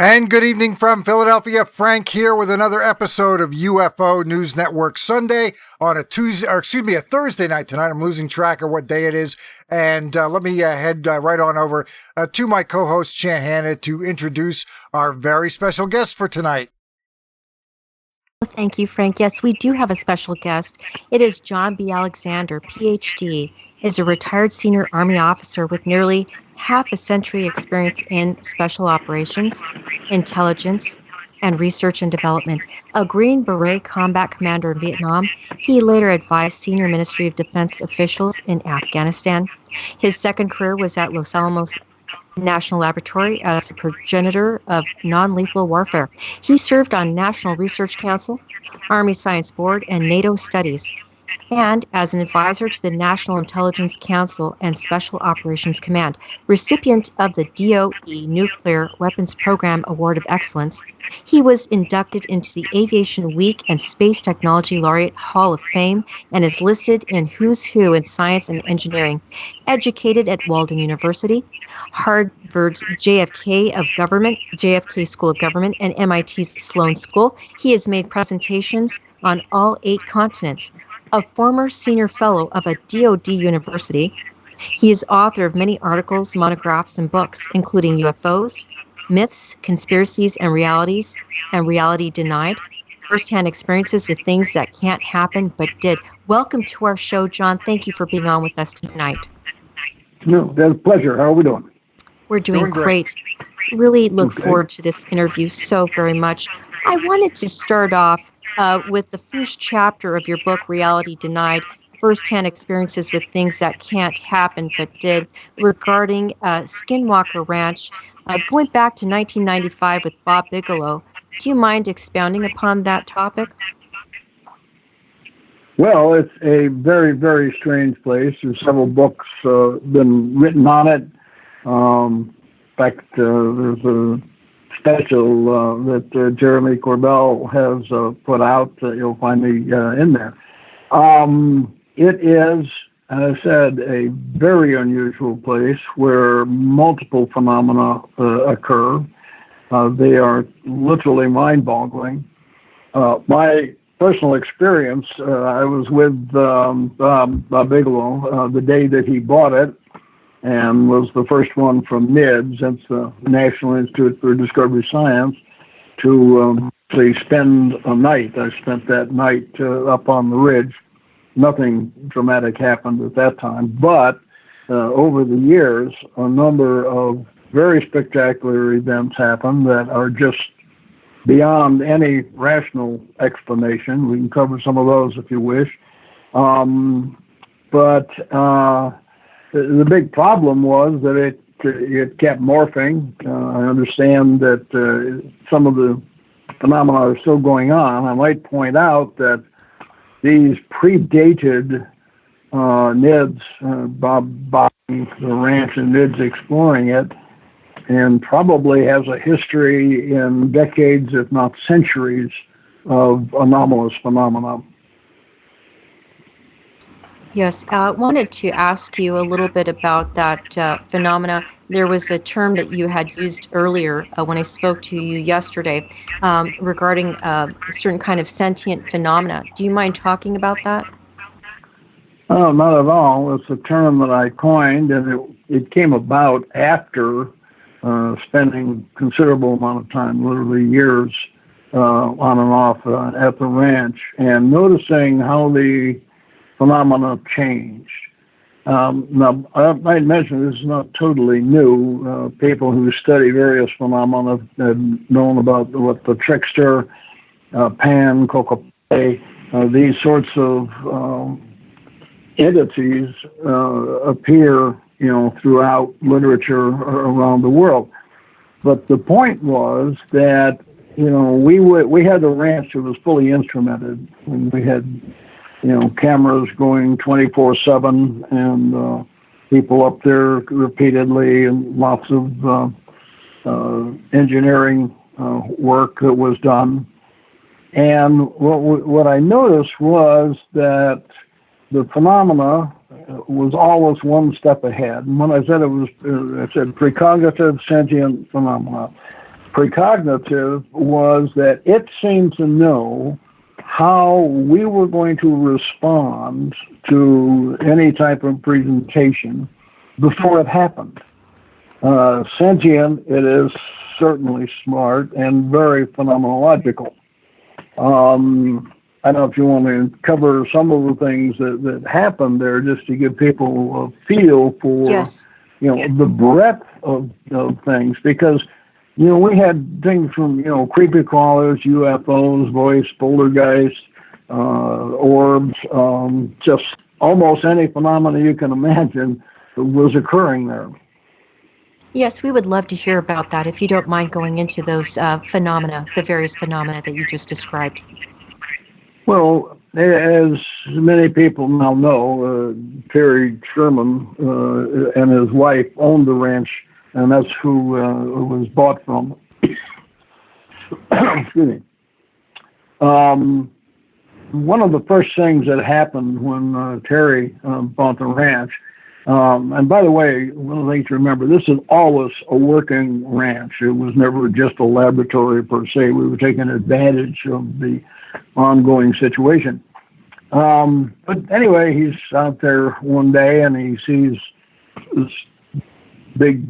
And good evening from Philadelphia. Frank here with another episode of UFO News Network Sunday on a Thursday night tonight. I'm losing track of what day it is. And let me head right on over to my co-host, Chant, to introduce our very special guest for tonight. Thank you, Frank. Yes, we do have a special guest. It is John B. Alexander, PhD, is a retired senior Army officer with nearly half a century experience in special operations, intelligence, and research and development. A Green Beret combat commander in Vietnam, he later advised senior Ministry of Defense officials in Afghanistan. His second career was at Los Alamos National Laboratory as the progenitor of non-lethal warfare. He served on National Research Council, Army Science Board, and NATO Studies, and as an advisor to the National Intelligence Council and Special Operations Command, recipient of the DOE Nuclear Weapons Program Award of Excellence. He was inducted into the Aviation Week and Space Technology Laureate Hall of Fame and is listed in Who's Who in Science and Engineering. Educated at Walden University, Harvard's JFK School of Government, and MIT's Sloan School, he has made presentations on all 8 continents. A former senior fellow of a DoD university, he is author of many articles, monographs, and books, including UFOs, Myths, Conspiracies, and Reality Denied, First-Hand Experiences with Things That Can't Happen But Did. Welcome to our show, John. Thank you for being on with us tonight. No, that's a pleasure. How are we doing? We're doing great. Really look forward to this interview so very much. I wanted to start off with the first chapter of your book, Reality Denied, First-Hand Experiences with Things That Can't Happen But Did, regarding Skinwalker Ranch, going back to 1995 with Bob Bigelow. Do you mind expounding upon that topic? Well, it's a very, very strange place. There's several books been written on it. In fact, there's a special that Jeremy Corbell has put out. You'll find me in there. It is, as I said, a very unusual place where multiple phenomena occur. They are literally mind-boggling. My personal experience, I was with Bob Bigelow the day that he bought it, and was the first one from NIDS, that's the National Institute for Discovery Science, to spend a night. I spent that night up on the ridge. Nothing dramatic happened at that time, but over the years, a number of very spectacular events happened that are just beyond any rational explanation. We can cover some of those if you wish. But the big problem was that it kept morphing. I understand that some of the phenomena are still going on. I might point out that these predated NIDS, Bob buying the ranch and NIDS exploring it, and probably has a history in decades, if not centuries, of anomalous phenomena. Yes, I wanted to ask you a little bit about that phenomena. There was a term that you had used earlier when I spoke to you yesterday regarding a certain kind of sentient phenomena. Do you mind talking about that? Oh, not at all. It's a term that I coined, and it came about after spending considerable amount of time, literally years, on and off at the ranch, and noticing how the phenomena changed. Now, I might mention this is not totally new. People who study various phenomena have known about what the trickster, Pan, Cocope, these sorts of entities appear, throughout literature around the world. But the point was that, we had a ranch that was fully instrumented, and we had cameras going 24/7 and people up there repeatedly, and lots of engineering work that was done. And what I noticed was that the phenomena was always one step ahead. And when I said it was, I said precognitive sentient phenomena. Precognitive was that it seemed to know how we were going to respond to any type of presentation before it happened. Sentient, it is certainly smart and very phenomenological. I don't know if you want to cover some of the things that happened there, just to give people a feel for, Yes. The breadth of things, because we had things from, creepy crawlers, UFOs, voice, poltergeist, orbs, just almost any phenomena you can imagine was occurring there. Yes, we would love to hear about that, if you don't mind going into those phenomena, the various phenomena that you just described. Well, as many people now know, Terry Sherman and his wife owned the ranch, and that's who it was bought from. Excuse me. One of the first things that happened when Terry bought the ranch, and by the way, one of the things to remember, this is always a working ranch. It was never just a laboratory per se. We were taking advantage of the ongoing situation. But anyway, he's out there one day and he sees this big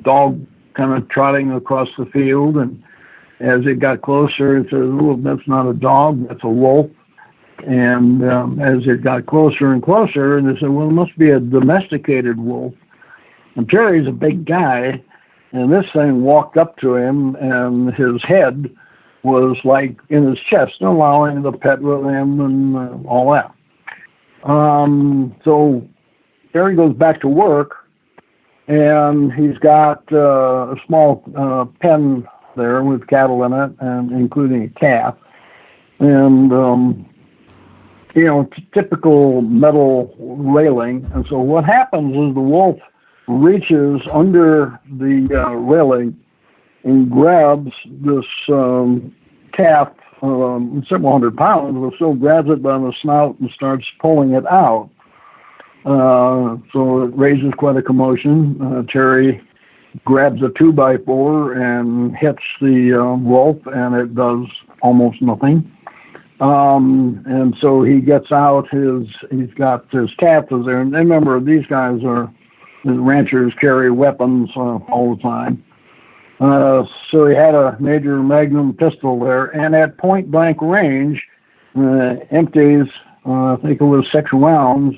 dog kind of trotting across the field. And as it got closer, it says, "Oh, that's not a dog, that's a wolf." And as it got closer and closer, and they said, "Well, it must be a domesticated wolf." And Terry's a big guy, and this thing walked up to him, and his head was like in his chest, allowing the pet with him and all that. So Terry goes back to work, and he's got a small pen there with cattle in it, and including a calf. And typical metal railing. And so what happens is the wolf reaches under the railing and grabs this calf, several hundred pounds, but still grabs it by the snout and starts pulling it out. So it raises quite a commotion. Terry grabs a 2x4 and hits the wolf, and it does almost nothing. And so he gets out he's got his calf is there. And remember, these guys the ranchers carry weapons all the time. So he had a major magnum pistol there, and at point blank range, empties, I think it was 6 rounds,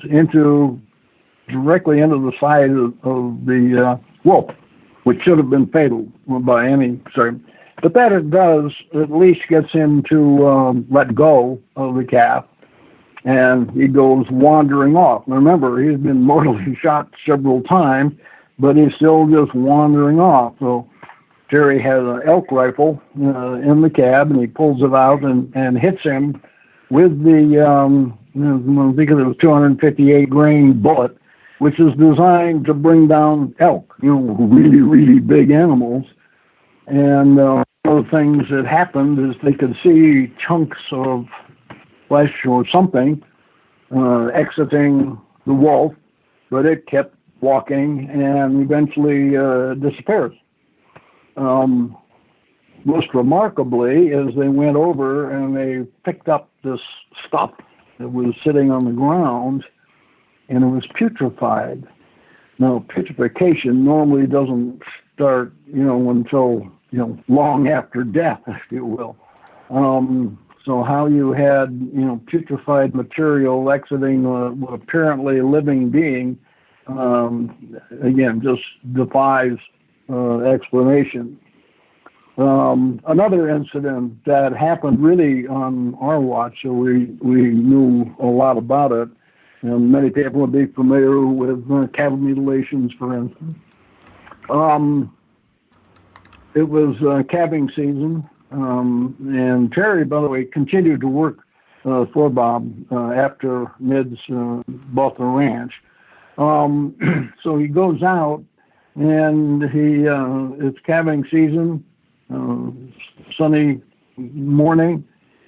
directly into the side of the wolf, which should have been fatal by any sorry. But that it does, at least gets him to let go of the calf, and he goes wandering off. Now remember, he's been mortally shot several times, but he's still just wandering off. So Terry has an elk rifle in the cab, and he pulls it out and hits him with the, I think it was 258 grain bullet, which is designed to bring down elk, really, really big animals. And one of the things that happened is they could see chunks of flesh or something exiting the wolf, but it kept walking and eventually disappears. Most remarkably is they went over and they picked up this stuff that was sitting on the ground, and it was putrefied. Now, putrefaction normally doesn't start, until, long after death, if you will. So how you had, putrefied material exiting what apparently living being, again, just defies explanation. Another incident that happened really on our watch, so we knew a lot about it, and many people would be familiar with cattle mutilations, for instance. It was calving season, and Terry, by the way, continued to work for Bob after Mids bought the ranch. So he goes out, and it's calving season, sunny morning,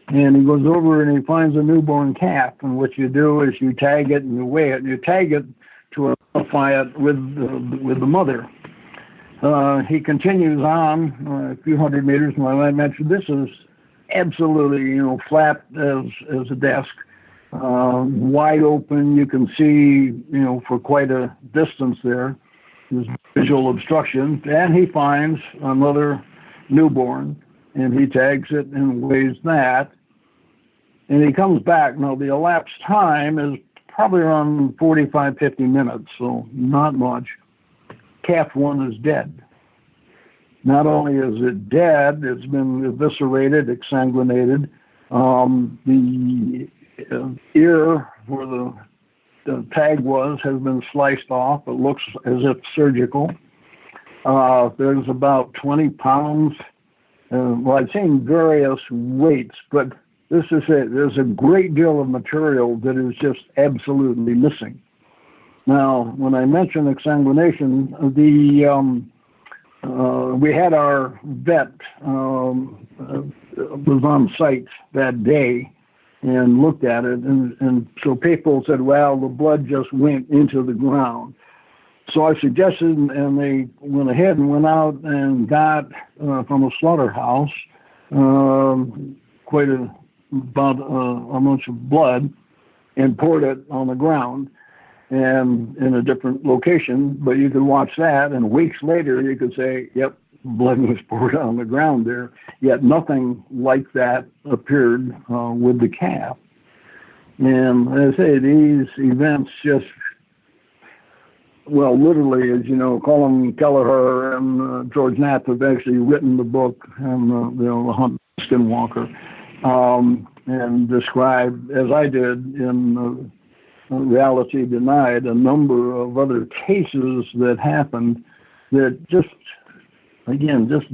and he goes over and he finds a newborn calf. And what you do is you tag it and you weigh it, and you tag it to identify it with the mother. He continues on a few hundred meters, and like I mentioned, this is absolutely, flat as a desk, wide open. You can see, for quite a distance there. There's visual obstruction, and he finds another newborn, and he tags it and weighs that, and he comes back. Now, the elapsed time is probably around 45, 50 minutes, so not much. Calf 1 is dead. Not only is it dead, it's been eviscerated, exsanguinated. The ear where the tag has been sliced off. It looks as if surgical. There's about 20 pounds. Well, I've seen various weights, but this is it. There's a great deal of material that is just absolutely missing. Now, when I mention exsanguination, we had our vet was on site that day and looked at it, and so people said, well, the blood just went into the ground. So I suggested, and they went ahead and went out and got from a slaughterhouse quite a bunch of blood and poured it on the ground and in a different location. But you could watch that, and weeks later you could say, yep, blood was poured on the ground there, yet nothing like that appeared with the calf. And as I say, these events just, well, literally, as you know, Colin Kelleher and George Knapp have actually written the book, and The Hunt Skinwalker, and described, as I did in Reality Denied, a number of other cases that happened that just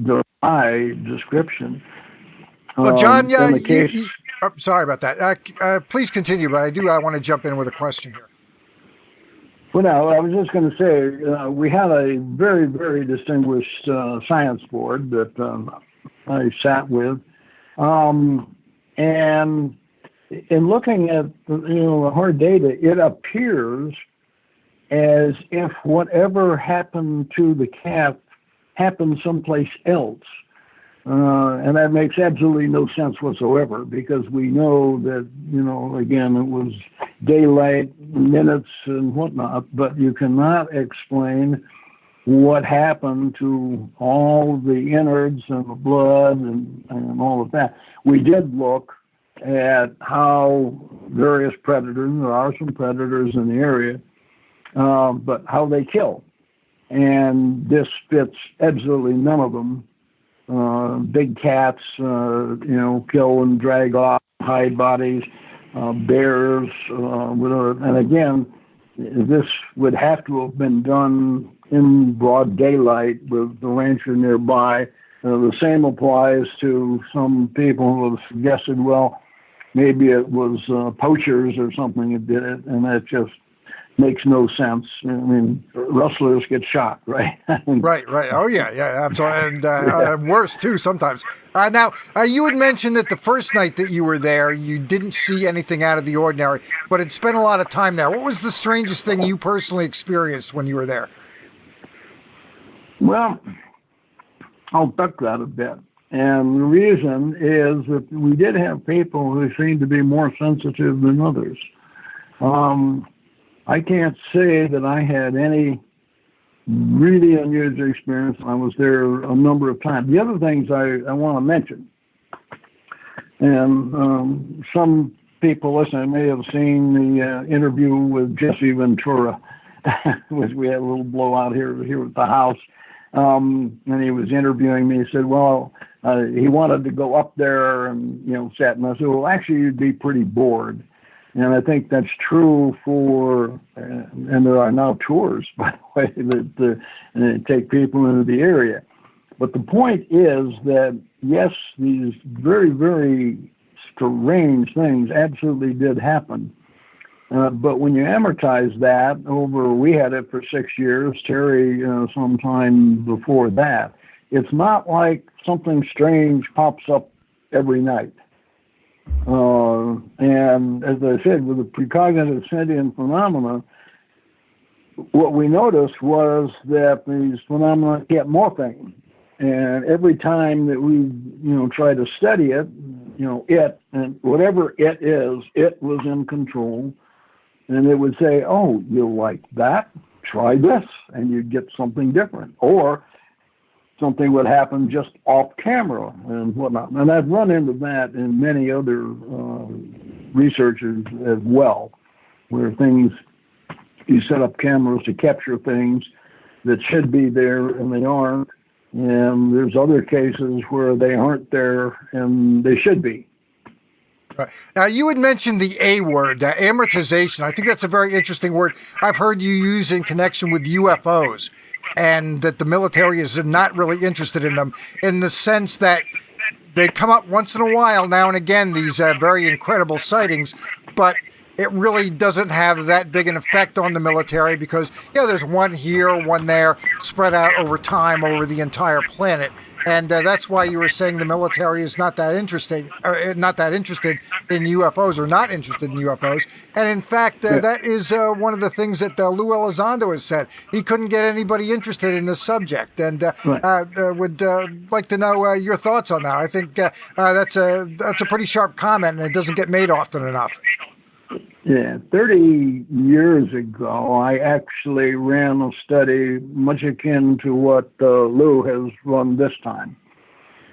defy description. Well, John, sorry about that. Please continue, but I want to jump in with a question here. Well, no, I was just going to say, we had a very, very distinguished science board that I sat with. And in looking at the hard data, it appears as if whatever happened to the calf happened someplace else. And that makes absolutely no sense whatsoever, because we know that, again, it was daylight, minutes and whatnot, but you cannot explain what happened to all the innards and the blood and all of that. We did look at how various predators, there are some predators in the area, but how they kill. And this fits absolutely none of them. Big cats, kill and drag off, hide bodies, bears, and again, this would have to have been done in broad daylight with the rancher nearby. The same applies to some people who have suggested, well, maybe it was poachers or something that did it, and that just makes no sense. I mean, rustlers get shot, right? Right. Oh, yeah, absolutely. And worse, too, sometimes. Now, you had mentioned that the first night that you were there, you didn't see anything out of the ordinary, but had spent a lot of time there. What was the strangest thing you personally experienced when you were there? Well, I'll duck that a bit. And the reason is that we did have people who seemed to be more sensitive than others. I can't say that I had any really unusual experience. I was there a number of times. The other things I want to mention, and some people listening may have seen the interview with Jesse Ventura, which we had a little blowout here at the house. And he was interviewing me. He said, well, he wanted to go up there and, sit. And I said, well, actually, you'd be pretty bored. And I think that's true for, and there are now tours, by the way, that take people into the area. But the point is that, yes, these very, very strange things absolutely did happen. But when you amortize that over, we had it for 6 years, Terry sometime before that, it's not like something strange pops up every night. And as I said, with the precognitive sentient phenomena, what we noticed was that these phenomena kept morphing. And every time that we, try to study it, it, and whatever it is, it was in control. And it would say, oh, you like that? Try this. And you'd get something different. Or something would happen just off camera and whatnot. And I've run into that in many other researchers as well, where things, you set up cameras to capture things that should be there and they aren't. And there's other cases where they aren't there and they should be. Right. Now, you had mentioned the A word, amortization. I think that's a very interesting word I've heard you use in connection with UFOs, and that the military is not really interested in them, in the sense that they come up once in a while, now and again, these very incredible sightings, but it really doesn't have that big an effect on the military because, there's one here, one there, spread out over time over the entire planet. And that's why you were saying the military is not that interested in UFOs, or not interested in UFOs. And in fact, that is one of the things that Lou Elizondo has said. He couldn't get anybody interested in this subject, and would like to know your thoughts on that. I think that's a pretty sharp comment, and it doesn't get made often enough. Yeah, 30 years ago, I actually ran a study much akin to what Lou has run this time.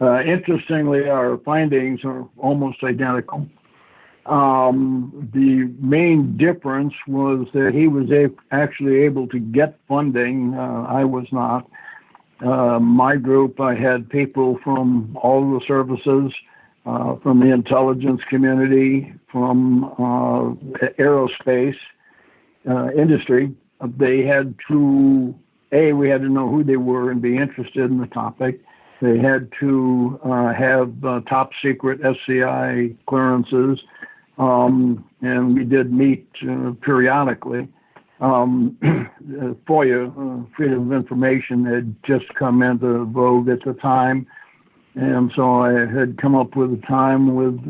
Interestingly, our findings are almost identical. The main difference was that he was actually able to get funding. I was not. My group, I had people from all the services, from the intelligence community, from aerospace industry. They had to, we had to know who they were and be interested in the topic. They had to have top secret SCI clearances, and we did meet periodically. FOIA, Freedom of Information, had just come into vogue at the time. And so I had come up with a time with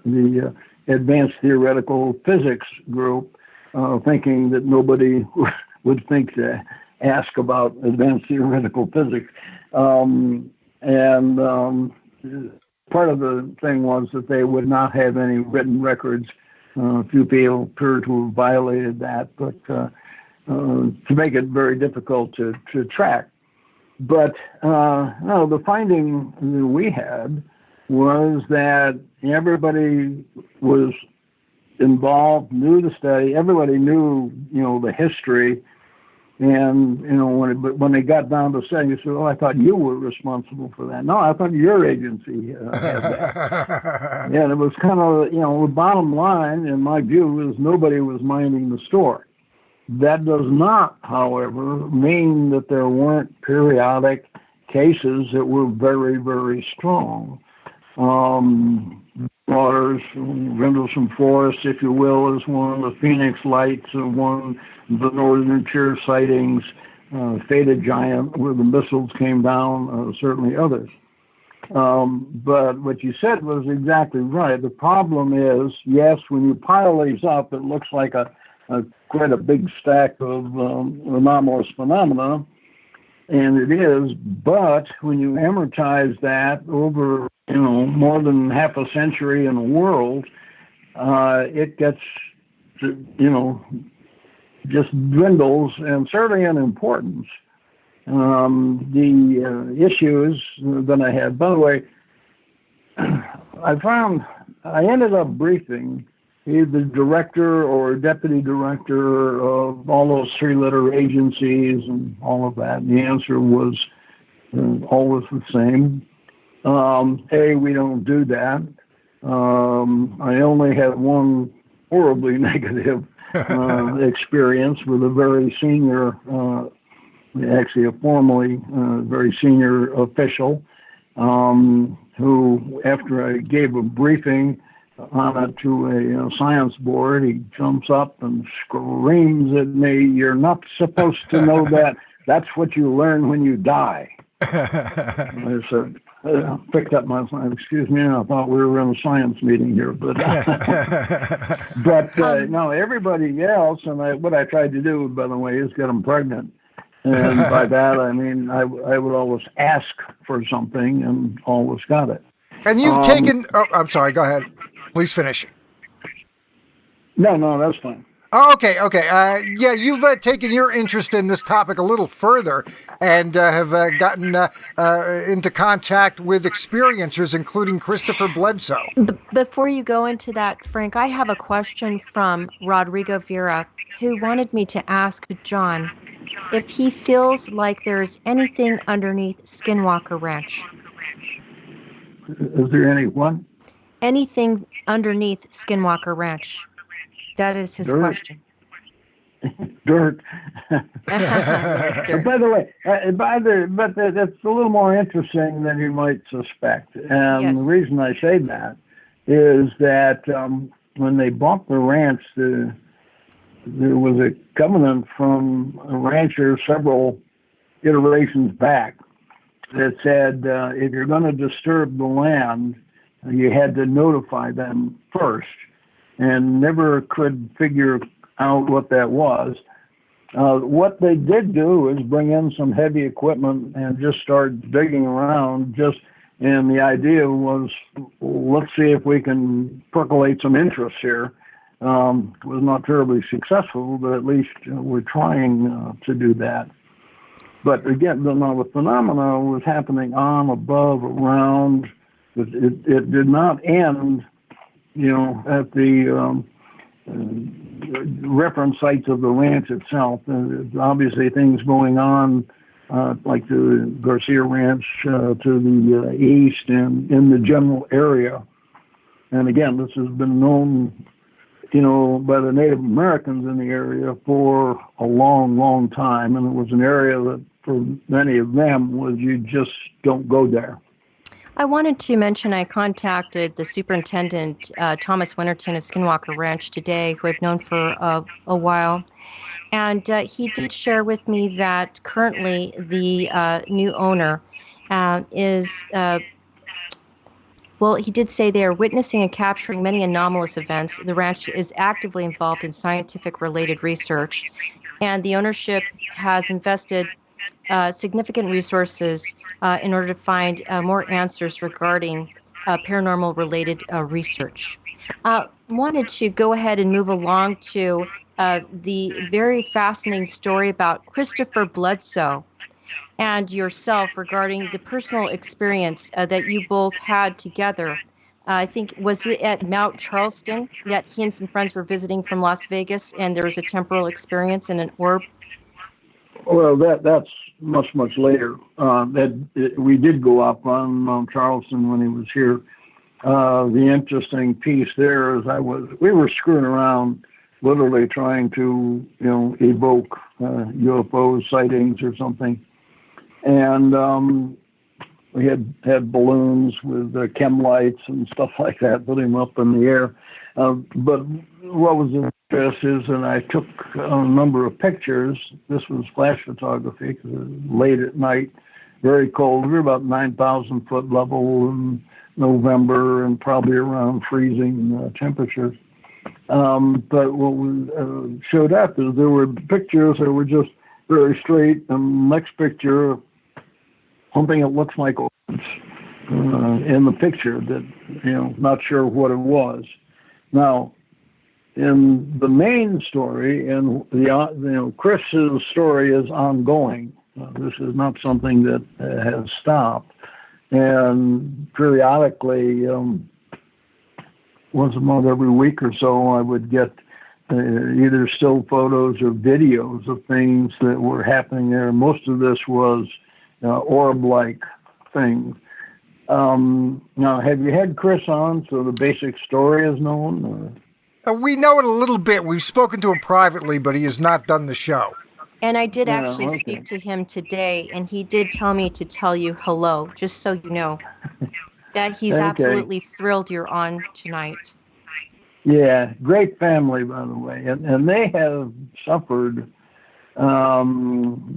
the Advanced Theoretical Physics group, thinking that nobody would think to ask about advanced theoretical physics. Part of the thing was that they would not have any written records. A few people appear to have violated that, but to make it very difficult to track. But no, the finding that we had was that everybody was involved, knew the study, everybody knew, the history. And, when they got down to saying, you said, I thought you were responsible for that. No, I thought your agency had that. And it was kind of, the bottom line, in my view, was nobody was minding the store. That does not, however, mean that there weren't periodic cases that were very, very strong. Waters, Rendlesham Forest, if you will, is one. The Phoenix Lights are one. The Northern Tier sightings, Theta Giant, where the missiles came down, certainly others. But what you said was exactly right. The problem is, yes, when you pile these up, it looks like quite a big stack of anomalous phenomena, and it is. But when you amortize that over, more than half a century in the world, it gets, just dwindles, and certainly in importance. The issues that I had, by the way, I ended up briefing either director or deputy director of all those three-letter agencies and all of that. And the answer was always the same. We don't do that. I only had one horribly negative experience with a very senior, actually a formerly very senior official, who, after I gave a briefing on it to a science board, he jumps up and screams at me, "You're not supposed to know that. That's what you learn when you die." I said, picked up my phone. Excuse me, I thought we were in a science meeting here, but no, everybody else. And what I tried to do, by the way, is get them pregnant. And by that I mean I would always ask for something and always got it. And you've taken. Oh, I'm sorry. Go ahead. Please finish. No, that's fine. Oh, okay. Yeah, you've taken your interest in this topic a little further and have gotten into contact with experiencers, including Christopher Bledsoe. Before you go into that, Frank, I have a question from Rodrigo Vera, who wanted me to ask John if he feels like there's anything underneath Skinwalker Ranch. Is there any what? Anything underneath Skinwalker Ranch. That is his question. Dirt. Dirt. By the way, but that's a little more interesting than you might suspect. And Yes. The reason I say that is that when they bought the ranch, there was a covenant from a rancher several iterations back that said if you're going to disturb the land, you had to notify them first. And never could figure out what that was. What they did do is bring in some heavy equipment and just start digging around. And the idea was, let's see if we can percolate some interest here. It was not terribly successful, but at least we're trying to do that. But again, the phenomena was happening on, above, around. It did not end, at the reference sites of the ranch itself. Obviously, things going on like the Garcia Ranch to the east and in the general area. And again, this has been known, by the Native Americans in the area for a long, long time. And it was an area that for many of them was you just don't go there. I wanted to mention I contacted the superintendent, Thomas Winterton of Skinwalker Ranch today, who I've known for a while. And he did share with me that currently the new owner is, he did say they are witnessing and capturing many anomalous events. The ranch is actively involved in scientific related research, and the ownership has invested significant resources in order to find more answers regarding paranormal related research. Wanted to go ahead and move along to the very fascinating story about Christopher Bledsoe and yourself regarding the personal experience that you both had together. I think, was it at Mount Charleston that he and some friends were visiting from Las Vegas and there was a temporal experience in an orb? Well, that's much later. We did go up on Mount Charleston when he was here. The interesting piece there is we were screwing around, literally trying to evoke UFO sightings or something, and we had balloons with chem lights and stuff like that, putting them up in the air. But what was interesting is, and I took a number of pictures. This was flash photography because it was late at night, very cold. We were about 9,000 foot level in November and probably around freezing temperatures. But what we showed up is there were pictures that were just very straight, and the next picture, something that looks like orbs in the picture that, not sure what it was. Now, in the main story, and Chris's story is ongoing. This is not something that has stopped. And periodically, once a month, every week or so, I would get either still photos or videos of things that were happening there. Most of this was orb-like things. Now, have you had Chris on so the basic story is known? We know it a little bit. We've spoken to him privately, but he has not done the show. And I did actually speak to him today, and he did tell me to tell you hello, just so you know, that he's absolutely thrilled you're on tonight. Yeah, great family, by the way. And they have suffered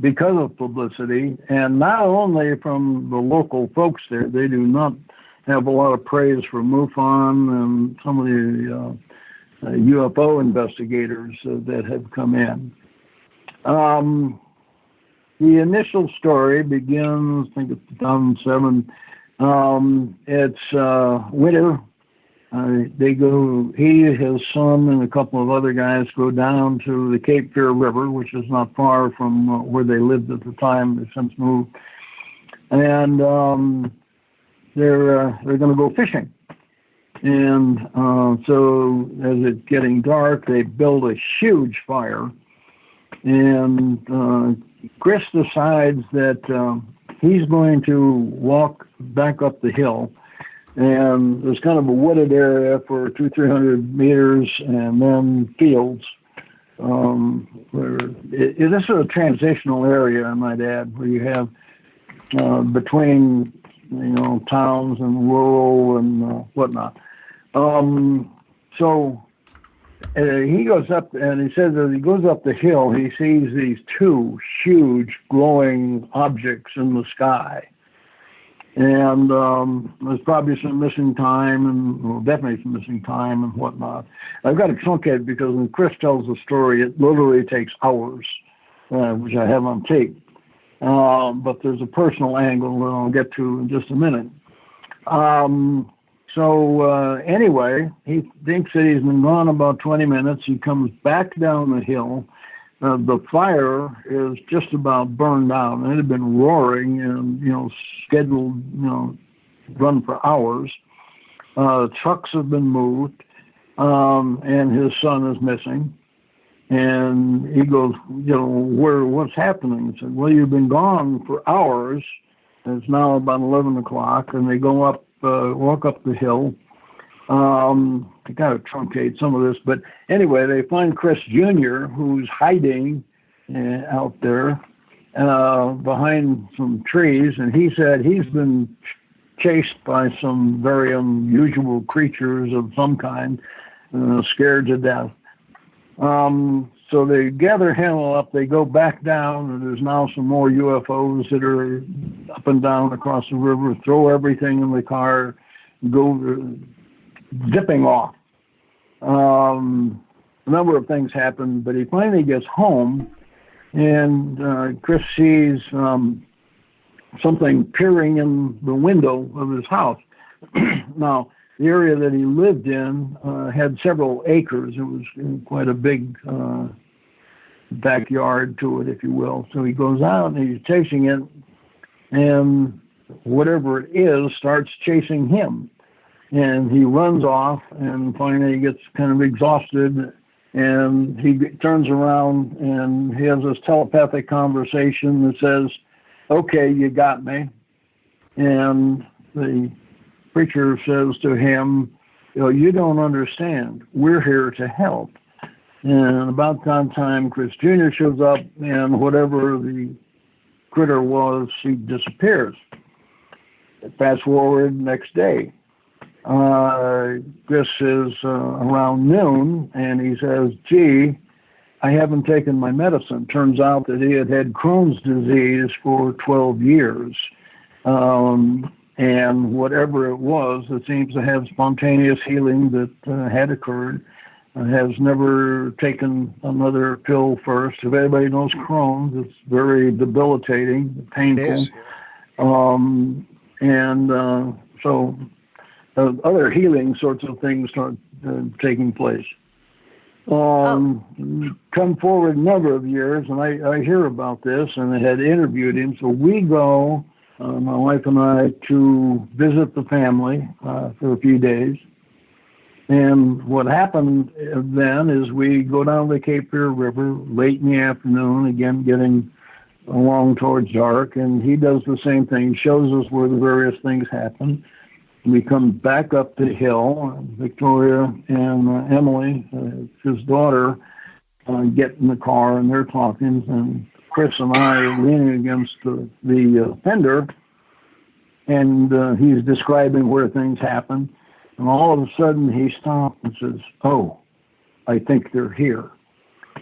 because of publicity, and not only from the local folks there. They do not have a lot of praise for MUFON and some of the UFO investigators that have come in. The initial story begins, I think it's 2007. It's winter. They go, he, his son, and a couple of other guys go down to the Cape Fear River, which is not far from where they lived at the time. They've since moved. And they're going to go fishing. And so as it's getting dark, they build a huge fire. And Chris decides that he's going to walk back up the hill. And there's kind of a wooded area for 200-300 meters, and then fields. This is a transitional area, I might add, where you have between towns and rural and whatnot. So he goes up, and he says as he goes up the hill, he sees these two huge glowing objects in the sky. And there's probably some missing time, and definitely some missing time and whatnot. I've got to truncate it because when Chris tells the story, it literally takes hours, which I have on tape. But there's a personal angle that I'll get to in just a minute. Anyway, he thinks that he's been gone about 20 minutes. He comes back down the hill. The fire is just about burned out, and it had been roaring and, scheduled, run for hours. Trucks have been moved, and his son is missing. And he goes, what's happening? He said, well, you've been gone for hours. It's now about 11 o'clock, and they go up, walk up the hill. I got to truncate some of this, but anyway, they find Chris Jr., who's hiding out there behind some trees, and he said he's been chased by some very unusual creatures of some kind, scared to death. So they gather him up, they go back down, and there's now some more UFOs that are up and down across the river, throw everything in the car, go zipping off. A number of things happen, but he finally gets home, and Chris sees something peering in the window of his house. Now, the area that he lived in had several acres. It was quite a big backyard to it, if you will. So he goes out and he's chasing it, and whatever it is starts chasing him. And he runs off, and finally he gets kind of exhausted, and he turns around and he has this telepathic conversation that says, okay, you got me. And the preacher says to him, you don't understand. We're here to help. And about that time, Chris Jr. shows up, and whatever the critter was, he disappears. Fast forward next day. Chris is around noon, and he says, gee, I haven't taken my medicine. Turns out that he had Crohn's disease for 12 years. And whatever it was, it seems to have spontaneous healing that had occurred. Has never taken another pill first. If anybody knows Crohn's, it's very debilitating, painful. So other healing sorts of things start taking place. Come forward a number of years, and I hear about this, and I had interviewed him. So we go, my wife and I, to visit the family for a few days. And what happened then is we go down the Cape Fear River late in the afternoon, again getting along towards dark, and he does the same thing. He shows us where the various things happen. We come back up the hill. Victoria and Emily, his daughter, get in the car, and they're talking, and Chris and I are leaning against the fender, and he's describing where things happen. And all of a sudden, he stops and says, oh, I think they're here.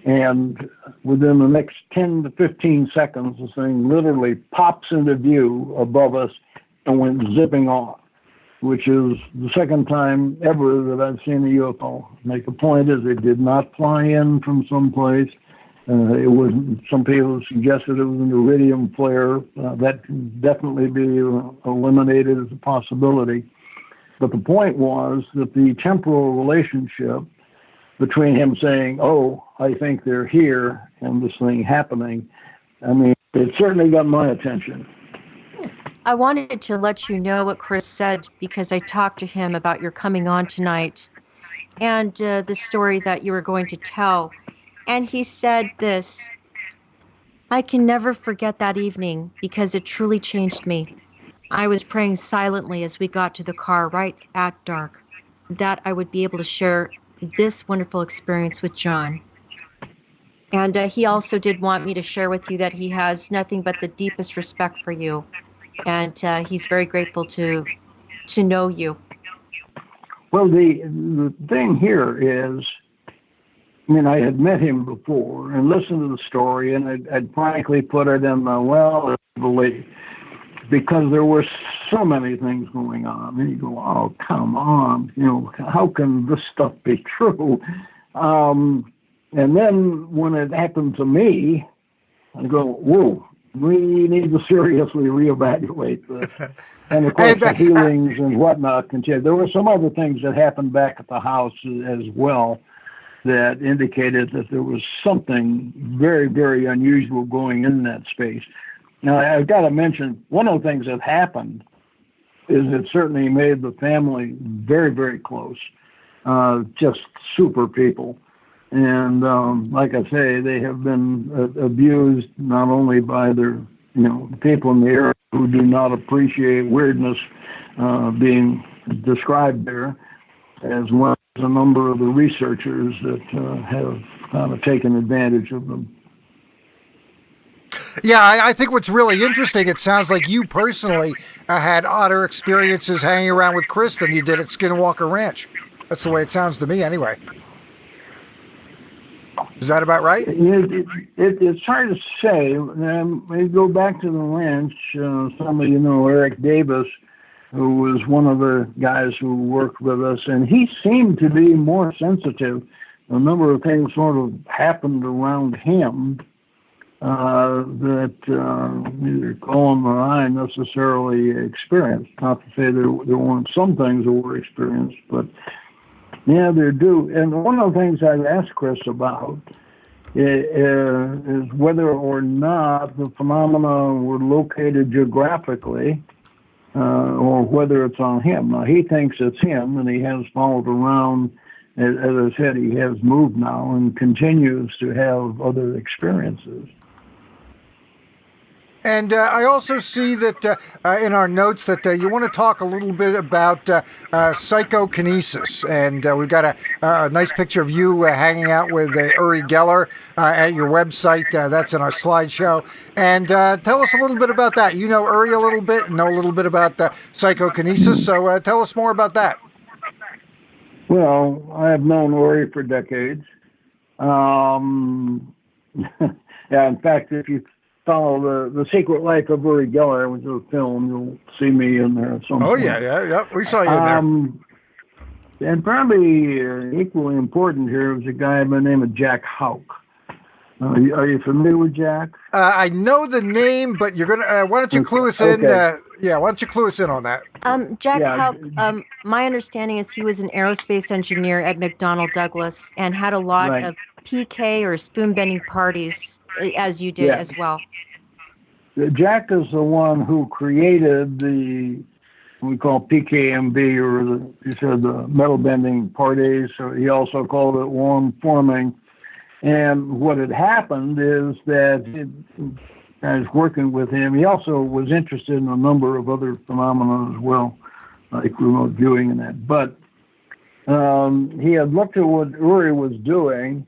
And within the next 10 to 15 seconds, the thing literally pops into view above us and went zipping off, which is the second time ever that I've seen a UFO. Make a point is it did not fly in from someplace. It was, some people suggested it was an iridium flare. That can definitely be eliminated as a possibility. But the point was that the temporal relationship between him saying, "Oh, I think they're here," and this thing happening, I mean, it certainly got my attention. I wanted to let you know what Chris said because I talked to him about your coming on tonight and the story that you were going to tell. And he said this: "I can never forget that evening because it truly changed me. I was praying silently as we got to the car right at dark, that I would be able to share this wonderful experience with John." And he also did want me to share with you that he has nothing but the deepest respect for you. And he's very grateful to know you. Well, the thing here is, I mean, I had met him before and listened to the story, and I'd frankly put it in the, well, belief, because there were so many things going on. And you go, oh, come on, you know, how can this stuff be true? And then when it happened to me, I go, whoa, we need to seriously reevaluate this. And of course, the healings and whatnot continued. There were some other things that happened back at the house as well that indicated that there was something very, very unusual going in that space. Now, I've got to mention, one of the things that happened is it certainly made the family very, very close, just super people. And like I say, they have been abused not only by their, you know, people in the area who do not appreciate weirdness being described there, as well as a number of the researchers that have kind of taken advantage of them. Yeah, I think what's really interesting, it sounds like you personally had odder experiences hanging around with Chris than you did at Skinwalker Ranch. That's the way it sounds to me anyway. Is that about right? It's hard to say. We go back to the ranch. Some of you know Eric Davis, who was one of the guys who worked with us, and he seemed to be more sensitive. A number of things sort of happened around him that neither Colin or I necessarily experienced. Not to say there weren't some things that were experienced, but yeah, there do. And one of the things I've asked Chris about is whether or not the phenomena were located geographically or whether it's on him. Now, he thinks it's him, and he has followed around. As I said, he has moved now and continues to have other experiences. And I also see that in our notes that you want to talk a little bit about psychokinesis. And we've got a nice picture of you hanging out with Uri Geller at your website. That's in our slideshow. And tell us a little bit about that. You know Uri a little bit and know a little bit about psychokinesis. So tell us more about that. Well, I have known Uri for decades. Yeah, in fact, if you follow the Secret Life of Uri Geller, which is a film, you'll see me in there at some point. Oh, yeah. We saw you in there. And probably equally important here was a guy by the name of Jack Houck. Are you familiar with Jack? I know the name, but you're gonna. Why don't you clue us in? Why don't you clue us in on that? Jack Houck. My understanding is he was an aerospace engineer at McDonnell Douglas and had a lot of PK or spoon bending parties, as you did as well. Jack is the one who created the we call PKMB, or the metal bending parties. So he also called it warm forming. And what had happened is that I was working with him. He also was interested in a number of other phenomena as well, like remote viewing and that. But he had looked at what Uri was doing,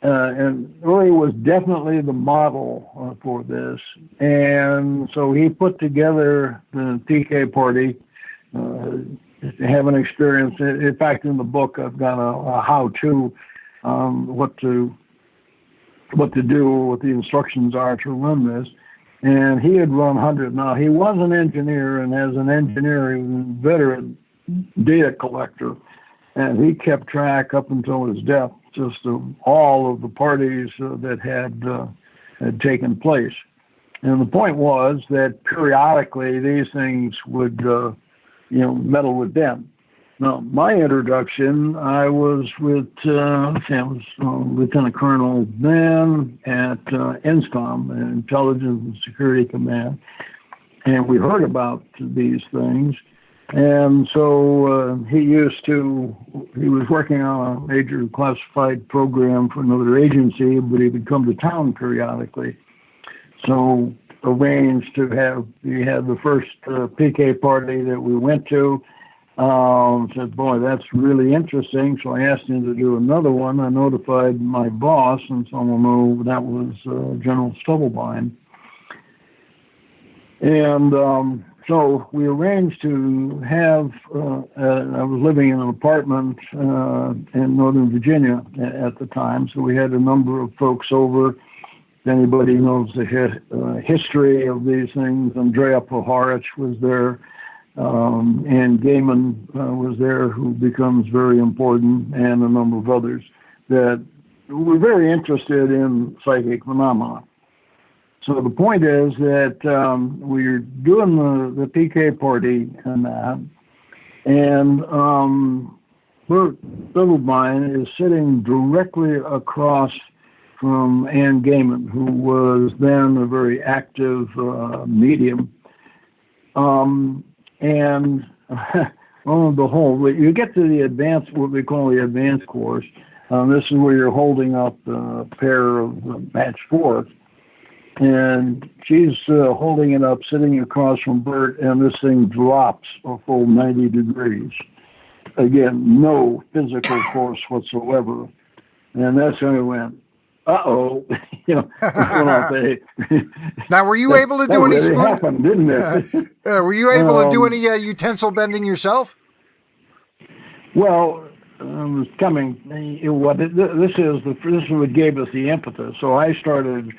and Uri was definitely the model for this. And so he put together the PK party, have an experience. In fact, in the book, I've got a how-to what to what to do, what the instructions are to run this. And he had run hundreds. Now, he was an engineer, and as an engineer, he was a veteran data collector. And he kept track up until his death, just of all of the parties that had taken place. And the point was that periodically these things would, meddle with them. Now, my introduction, I was with, Lieutenant Colonel then at INSCOM, Intelligence and Security Command, and we heard about these things. And so he was working on a major classified program for another agency, but he would come to town periodically. So arranged to we had the first PK party that we went to. Said, boy, that's really interesting. So I asked him to do another one. I notified my boss, and someone knew that was General Stubblebine. And so we arranged to have, I was living in an apartment in Northern Virginia at the time, so we had a number of folks over. If anybody knows the history of these things, Andrea Poharich was there, and Gaiman was there, who becomes very important, and a number of others that were very interested in psychic phenomena. So the point is that we're doing the PK party and that, and Bert Stubblebine is sitting directly across from Ann Gaiman, who was then a very active medium. And lo and behold, you get to the advanced, what we call the advanced course. This is where you're holding up a pair of match four. And she's holding it up, sitting across from Bert, and this thing drops a full 90 degrees. Again, no physical force whatsoever. And that's when we went, uh-oh, Now, were you able to do any spoon? Happened, didn't it? Were you able to do any utensil bending yourself? Well, was coming. This is what gave us the impetus. So I started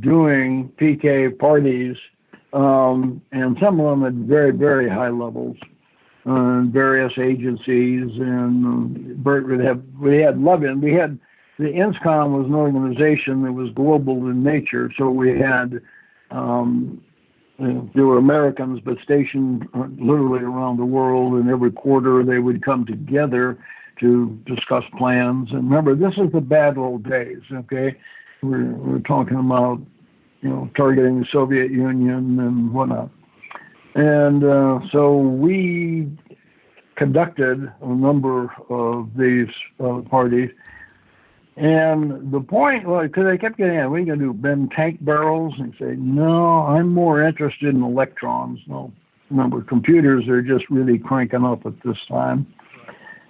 doing PK parties, and some of them at very, very high levels, in various agencies. And Bert would have. We had Lovin. We had. The INSCOM was an organization that was global in nature, so we had, there were Americans, but stationed literally around the world, and every quarter they would come together to discuss plans. And remember, this is the bad old days, okay? We're talking about, targeting the Soviet Union and whatnot. And so we conducted a number of these parties. And the point was, because I kept getting, we going to do bend tank barrels? And say, no, I'm more interested in electrons. No, remember, computers are just really cranking up at this time.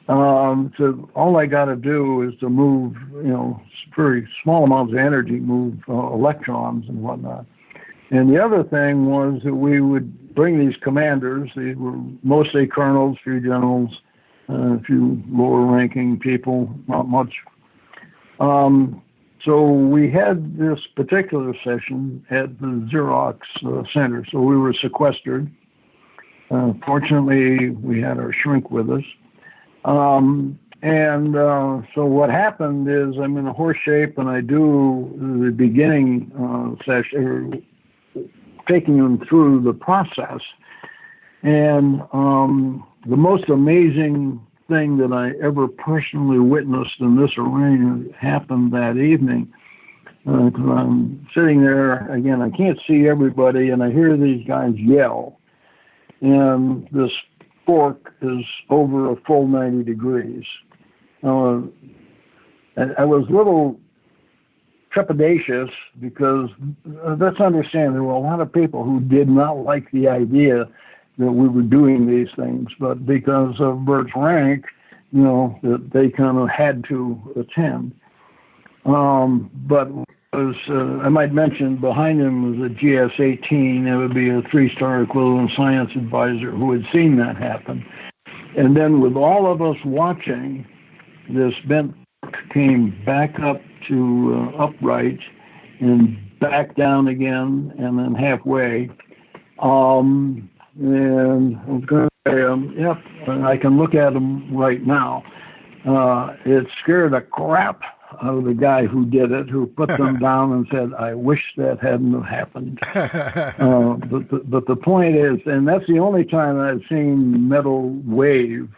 So all I got to do is to move, very small amounts of energy, move electrons and whatnot. And the other thing was that we would bring these commanders. They were mostly colonels, few generals, a few lower-ranking people, not much. So we had this particular session at the Xerox Center. So we were sequestered. Fortunately, we had our shrink with us. So what happened is I'm in a horse shape, and I do the beginning session, taking them through the process. And the most amazing thing that I ever personally witnessed in this arena happened that evening. Because I'm sitting there, again, I can't see everybody, and I hear these guys yell. And this fork is over a full 90 degrees. I was a little trepidatious because let's understand there were a lot of people who did not like the idea that we were doing these things, but because of Bert's rank, that they kind of had to attend. But I might mention, behind him was a GS-18. It would be a 3-star equivalent science advisor who had seen that happen. And then with all of us watching, this bent came back up to upright and back down again and then halfway. And I was going to say, yep, I can look at them right now. It scared the crap out of the guy who did it, who put them down and said, I wish that hadn't have happened. But the point is, and that's the only time I've seen metal wave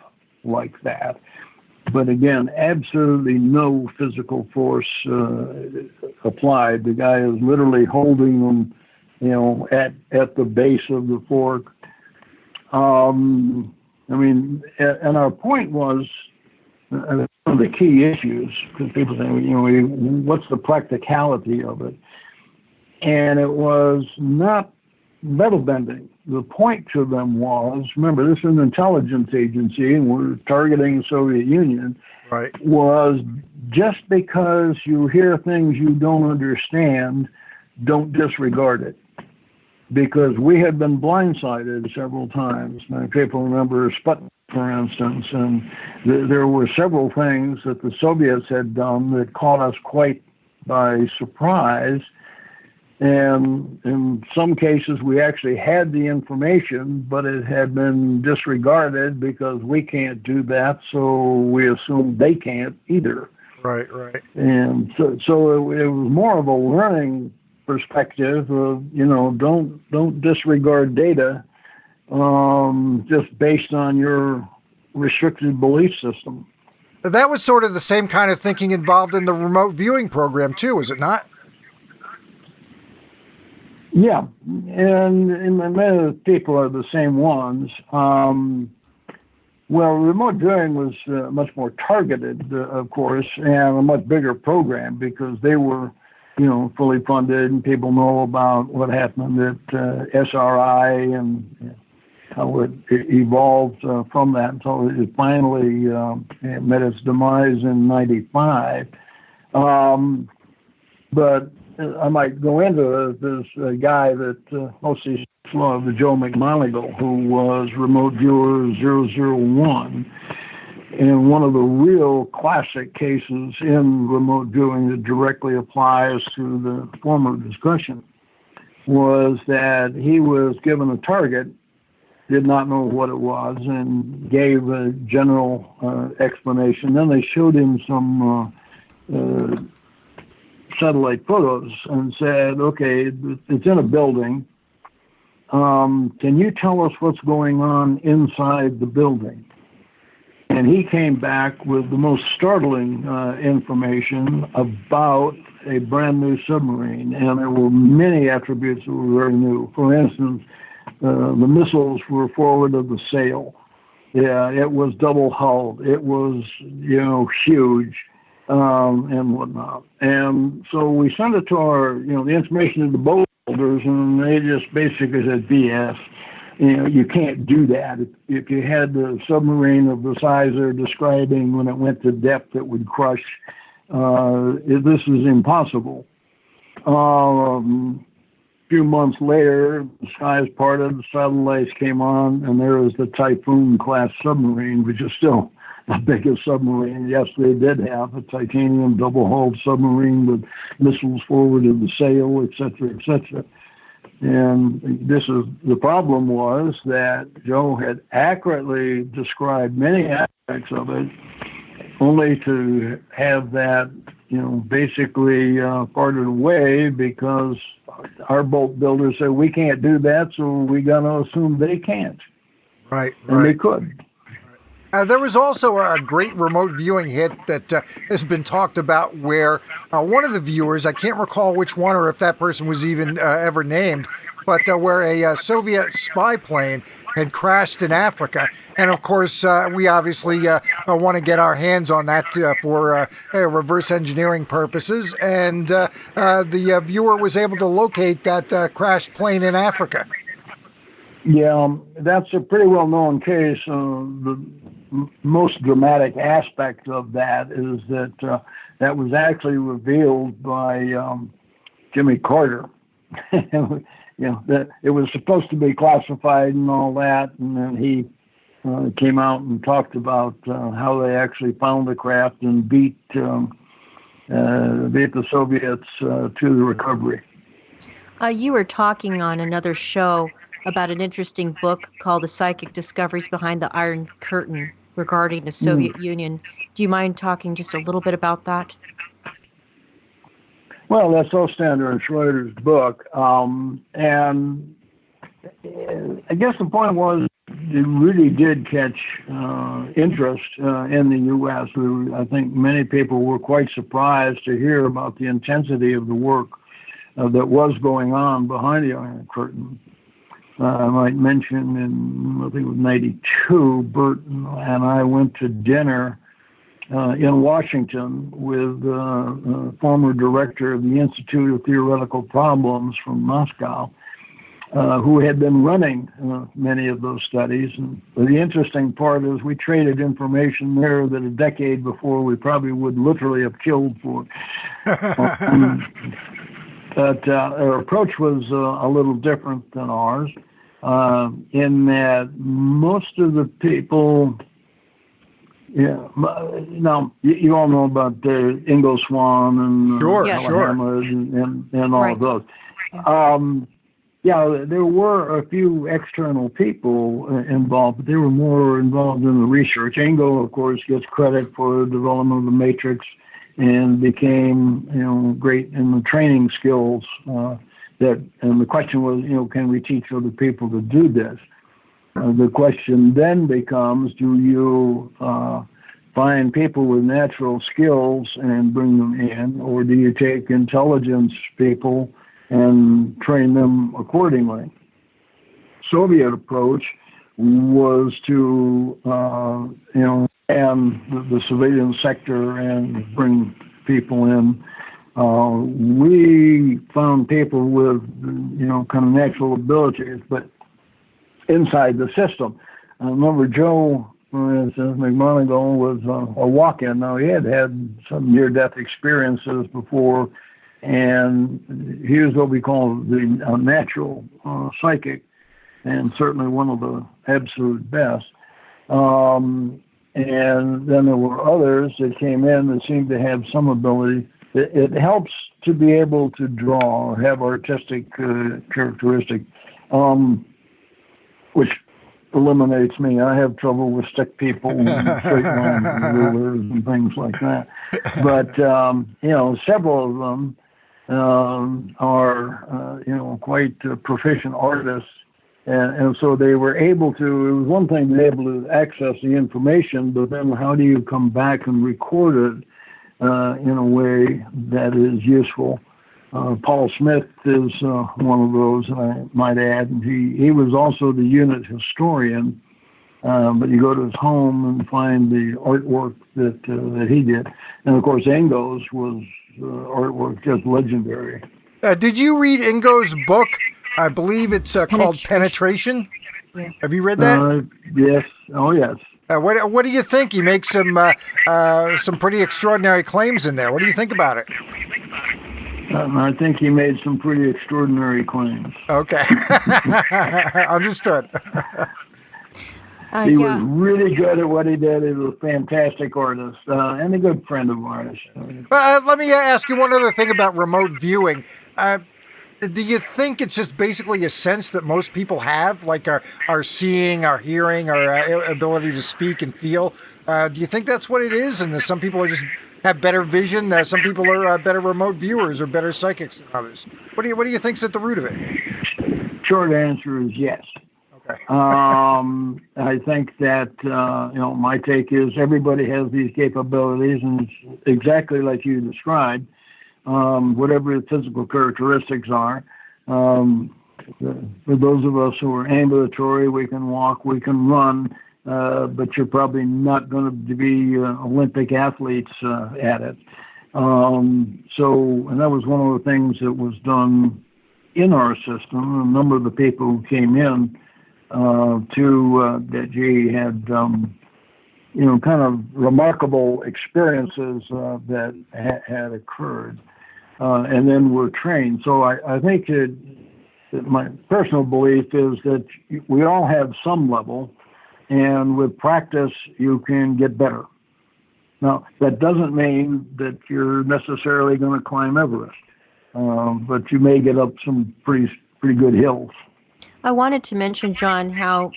like that. But again, absolutely no physical force applied. The guy is literally holding them, at the base of the fork. And our point was, one of the key issues, because people say, what's the practicality of it? And it was not metal bending. The point to them was, remember, this is an intelligence agency, and we're targeting the Soviet Union, right? Was just because you hear things you don't understand, don't disregard it. Because we had been blindsided several times. Many people remember Sputnik, for instance, and there were several things that the Soviets had done that caught us quite by surprise. And in some cases, we actually had the information, but it had been disregarded because we can't do that, so we assume they can't either. Right. And so it was more of a learning perspective of, don't disregard data just based on your restricted belief system. That was sort of the same kind of thinking involved in the remote viewing program too, was it not? Yeah, and many of the people are the same ones. Well, remote viewing was much more targeted, of course, and a much bigger program because they were, fully funded, and people know about what happened at SRI and how it evolved from that until it finally met its demise in '95. But I might go into this guy that most of these love, the Joe McMonigal, who was remote viewer 001. And one of the real classic cases in remote viewing that directly applies to the former discussion was that he was given a target, did not know what it was, and gave a general explanation. Then they showed him some satellite photos and said, okay, it's in a building. Can you tell us what's going on inside the building? And he came back with the most startling information about a brand new submarine. And there were many attributes that were very new. For instance, the missiles were forward of the sail. Yeah, it was double hulled. It was, huge. And whatnot. And so we sent it to our, the information to the boat builders, and they just basically said, BS. You can't do that. If you had the submarine of the size they're describing when it went to depth, it would crush. This is impossible. A few months later, the skies parted, the satellites came on, and there was the Typhoon-class submarine, which is still the biggest submarine. Yes, they did have a titanium double-hulled submarine with missiles forward of the sail, et cetera, et cetera. And the problem was that Joe had accurately described many aspects of it, only to have that, basically parted away because our boat builders said, we can't do that, so we got to assume they can't. Right. And they could. There was also a great remote viewing hit that has been talked about where one of the viewers, I can't recall which one or if that person was even ever named, but where a Soviet spy plane had crashed in Africa. And of course, we obviously want to get our hands on that for reverse engineering purposes. And the viewer was able to locate that crashed plane in Africa. Yeah, that's a pretty well-known case. The most dramatic aspect of that is that that was actually revealed by Jimmy Carter. That it was supposed to be classified and all that, and then he came out and talked about how they actually found the craft and beat beat the Soviets to the recovery. You were talking on another show about an interesting book called The Psychic Discoveries Behind the Iron Curtain regarding the Soviet Union. Do you mind talking just a little bit about that? Well, that's Ostrander and Schroeder's book. And I guess the point was it really did catch interest in the U.S. I think many people were quite surprised to hear about the intensity of the work that was going on behind the Iron Curtain. I might mention in, I think it was 92, Bert and I went to dinner in Washington with a former director of the Institute of Theoretical Problems from Moscow, who had been running many of those studies. And the interesting part is we traded information there that a decade before we probably would literally have killed for. But our approach was a little different than ours, in that most of the people, now you all know about Ingo Swann and Hammer and all of those. There were a few external people involved, but they were more involved in the research. Ingo, of course, gets credit for the development of the matrix and became, great in the training skills and the question was, can we teach other people to do this? The question then becomes, do you find people with natural skills and bring them in, or do you take intelligence people and train them accordingly? Soviet approach was to, and the civilian sector and bring people in. We found people with, kind of natural abilities, but inside the system. I remember Joe, for instance, McMonigal was a walk-in. Now, he had some near-death experiences before, and he was what we call the natural psychic, and certainly one of the absolute best. And then there were others that came in that seemed to have some ability. It helps to be able to draw or have artistic characteristic, which eliminates me. I have trouble with stick people and straight lines and rulers and things like that. But, several of them are, quite proficient artists. And so they were able to, it was one thing to be able to access the information, but then how do you come back and record it in a way that is useful? Paul Smith is one of those, I might add. He was also the unit historian, but you go to his home and find the artwork that he did. And of course, Ingo's was artwork just legendary. Did you read Ingo's book? I believe it's called Penetration. Yeah. Have you read that? Yes. Oh, yes. What do you think? He makes some pretty extraordinary claims in there. What do you think about it? I think he made some pretty extraordinary claims. Okay. Understood. He was really good at what he did. He was a fantastic artist and a good friend of ours. Let me ask you one other thing about remote viewing. Do you think it's just basically a sense that most people have, like our seeing, our hearing, our ability to speak and feel? Do you think that's what it is? And that some people have better vision. Some people are better remote viewers or better psychics than others. What do you think's at the root of it? Short answer is yes. Okay. I think that my take is everybody has these capabilities, and it's exactly like you described. Whatever the physical characteristics are. For those of us who are ambulatory, we can walk, we can run, but you're probably not going to be Olympic athletes at it. And that was one of the things that was done in our system. A number of the people who came in that G had, kind of remarkable experiences that had occurred. And then were trained. So I think that my personal belief is that we all have some level, and with practice, you can get better. Now, that doesn't mean that you're necessarily going to climb Everest, but you may get up some pretty good hills. I wanted to mention, John, how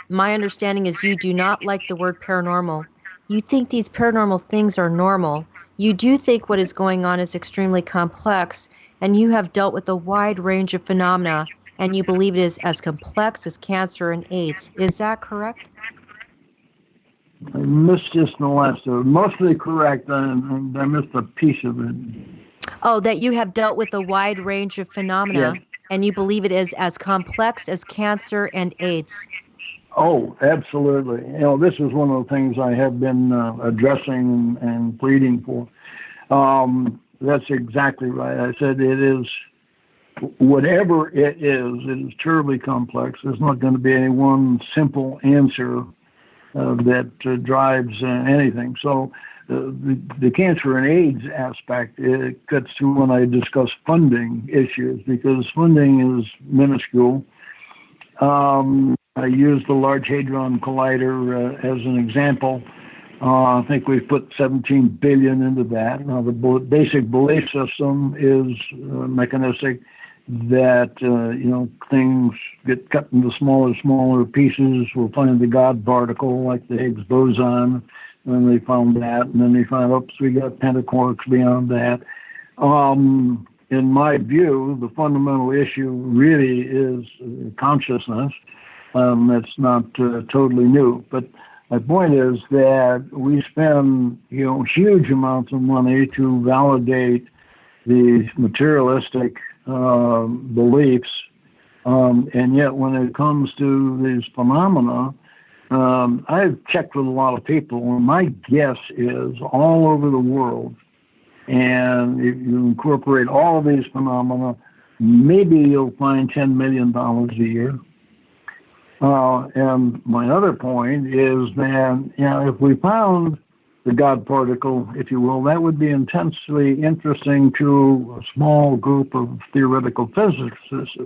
my understanding is you do not like the word paranormal. You think these paranormal things are normal. You do think what is going on is extremely complex, and you have dealt with a wide range of phenomena, and you believe it is as complex as cancer and AIDS. Is that correct? I missed just the last of it. Mostly correct, and I missed a piece of it. Oh, that you have dealt with a wide range of phenomena, Yeah. and you believe it is as complex as cancer and AIDS. Oh, absolutely. This is one of the things I have been addressing and pleading for. That's exactly right. I said it is, whatever it is terribly complex. There's not going to be any one simple answer that drives anything. So the cancer and AIDS aspect, it gets to when I discuss funding issues, because funding is minuscule. I used the Large Hadron Collider as an example. I think we've put $17 billion into that. Now, the basic belief system is mechanistic, that things get cut into smaller pieces. We'll find the God particle, like the Higgs boson, and they found that, and then they found, oops, we got pentaquarks beyond that. In my view, the fundamental issue really is consciousness. That's not totally new, but my point is that we spend huge amounts of money to validate these materialistic beliefs, and yet when it comes to these phenomena, I've checked with a lot of people, and my guess is all over the world, and if you incorporate all of these phenomena, maybe you'll find $10 million a year. And my other point is that, if we found the God particle, if you will, that would be intensely interesting to a small group of theoretical physicists.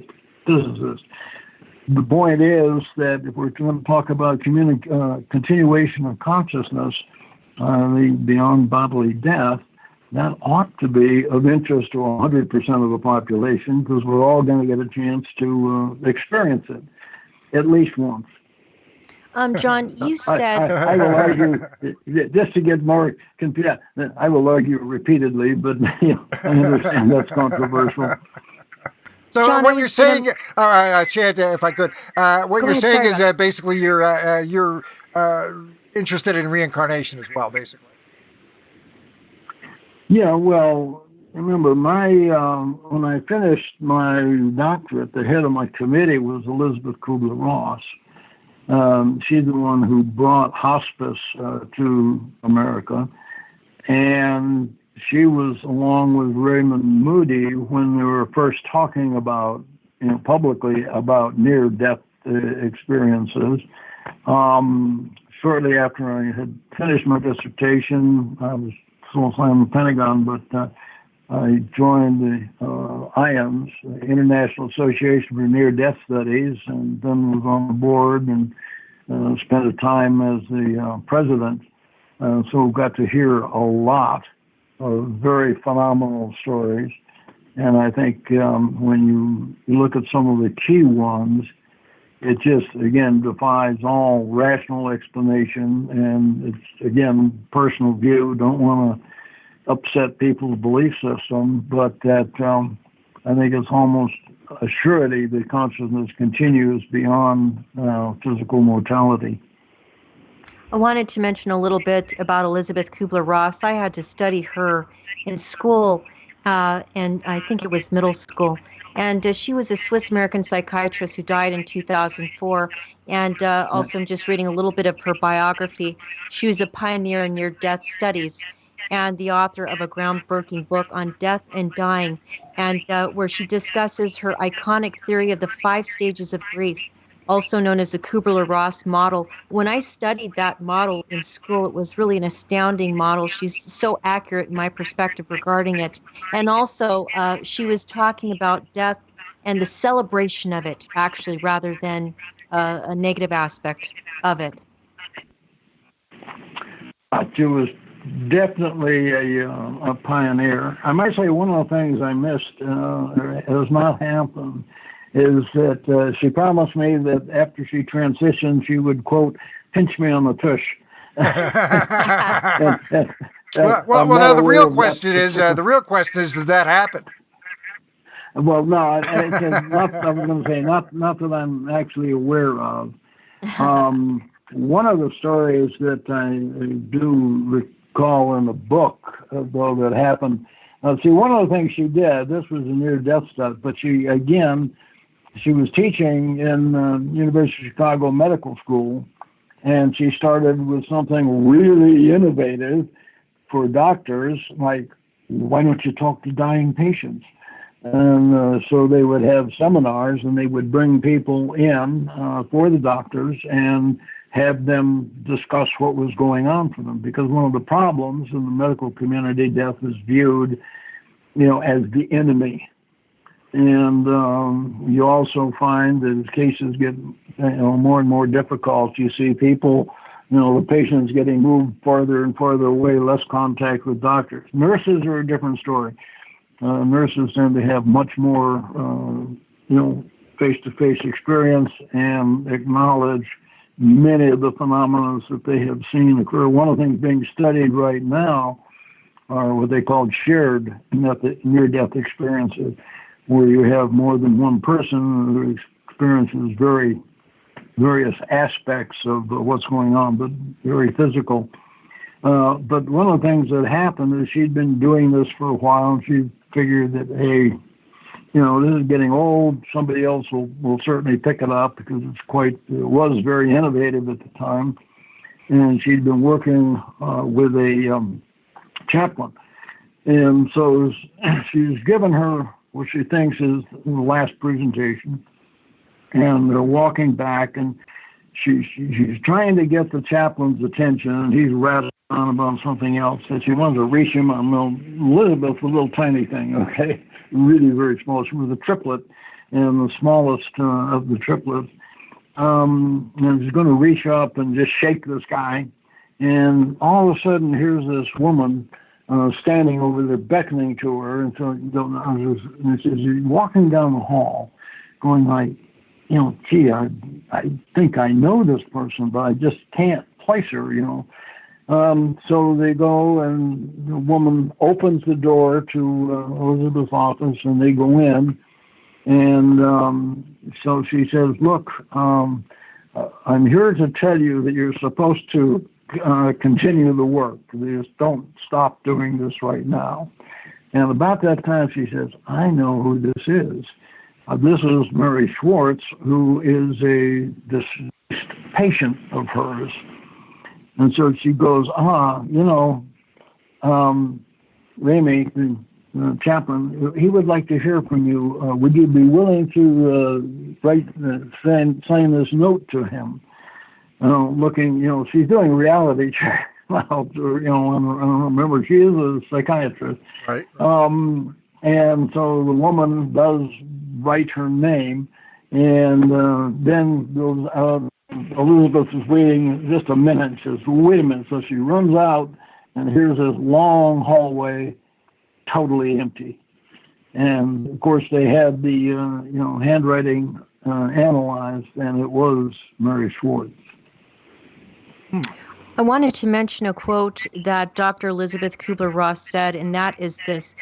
The point is that if we're going to talk about continuation of consciousness, beyond bodily death, that ought to be of interest to 100% of the population, because we're all going to get a chance to experience it at least once. John, you said... I will argue, just to get more confused, I will argue repeatedly, but I understand that's controversial. So John, what you're saying, Chant, if I could, what you're saying is that basically you're interested in reincarnation as well, basically. Yeah, well, remember, when I finished my doctorate, the head of my committee was Elizabeth Kubler-Ross. She's the one who brought hospice to America, and she was along with Raymond Moody when they were first talking about, publicly about near-death experiences. Shortly after I had finished my dissertation, I was still in the Pentagon, but I joined the IANS, the International Association for Near-Death Studies, and then was on the board and spent a time as the president. So got to hear a lot of very phenomenal stories. And I think when you look at some of the key ones, it just, again, defies all rational explanation. And it's, again, personal view. Don't want to upset people's belief system, but that I think it's almost a surety that consciousness continues beyond physical mortality. I wanted to mention a little bit about Elizabeth Kubler-Ross. I had to study her in school, and I think it was middle school. And she was a Swiss-American psychiatrist who died in 2004. And also, I'm just reading a little bit of her biography. She was a pioneer in near-death studies and the author of a groundbreaking book on death and dying, and where she discusses her iconic theory of the 5 stages of grief, also known as the Kubler-Ross model. When I studied that model in school, it was really an astounding model. She's so accurate in my perspective regarding it. And also, she was talking about death and the celebration of it, actually, rather than a negative aspect of it. She was definitely a pioneer. I might say one of the things I missed, has not happened, is that she promised me that after she transitioned, she would, quote, pinch me on the tush. Well, now the real question is, did that happen? Well, no, I was going to say, not that I'm actually aware of. One of the stories that I do recall in the book, though, that happened, see, one of the things she did, this was a near-death stuff, but she was teaching in University of Chicago Medical School, and she started with something really innovative for doctors, like, why don't you talk to dying patients? And so they would have seminars, and they would bring people in for the doctors and have them discuss what was going on for them. Because one of the problems in the medical community, death is viewed, as the enemy. And you also find that as cases get more and more difficult, you see people, the patients getting moved farther and farther away, less contact with doctors. Nurses are a different story. Nurses tend to have much more, face-to-face experience and acknowledge many of the phenomena that they have seen occur. One of the things being studied right now are what they call shared near-death experiences, where you have more than one person who experiences various aspects of what's going on, but very physical. But one of the things that happened is she'd been doing this for a while, and she figured that, hey, this is getting old. Somebody else will certainly pick it up, because it was very innovative at the time. And she'd been working with a chaplain. And so she's given her what she thinks is the last presentation. And they're walking back, and she's trying to get the chaplain's attention, and he's rattling on about something else. And she wanted to reach him on Elizabeth's a little tiny thing, okay? Really very small. She was a triplet, and the smallest of the triplets. And she's going to reach up and just shake this guy. And all of a sudden, here's this woman standing over there beckoning to her. And so she's walking down the hall going like, gee, I think I know this person, but I just can't place her, So they go, and the woman opens the door to Elizabeth's office, and they go in. And so she says, look, I'm here to tell you that you're supposed to continue the work. You just don't stop doing this right now. And about that time, she says, I know who this is. This is Mary Schwartz, who is a deceased patient of hers. And so she goes, Ramey, the chaplain, he would like to hear from you. Would you be willing to sign this note to him? Looking, she's doing reality check. Well, remember, she is a psychiatrist. Right. And so the woman does write her name, and then goes out. Elizabeth is waiting just a minute. She says, wait a minute. So she runs out, and here's this long hallway, totally empty. And of course, they had the handwriting analyzed, and it was Mary Schwartz. I wanted to mention a quote that Dr. Elizabeth Kubler-Ross said, and that is this: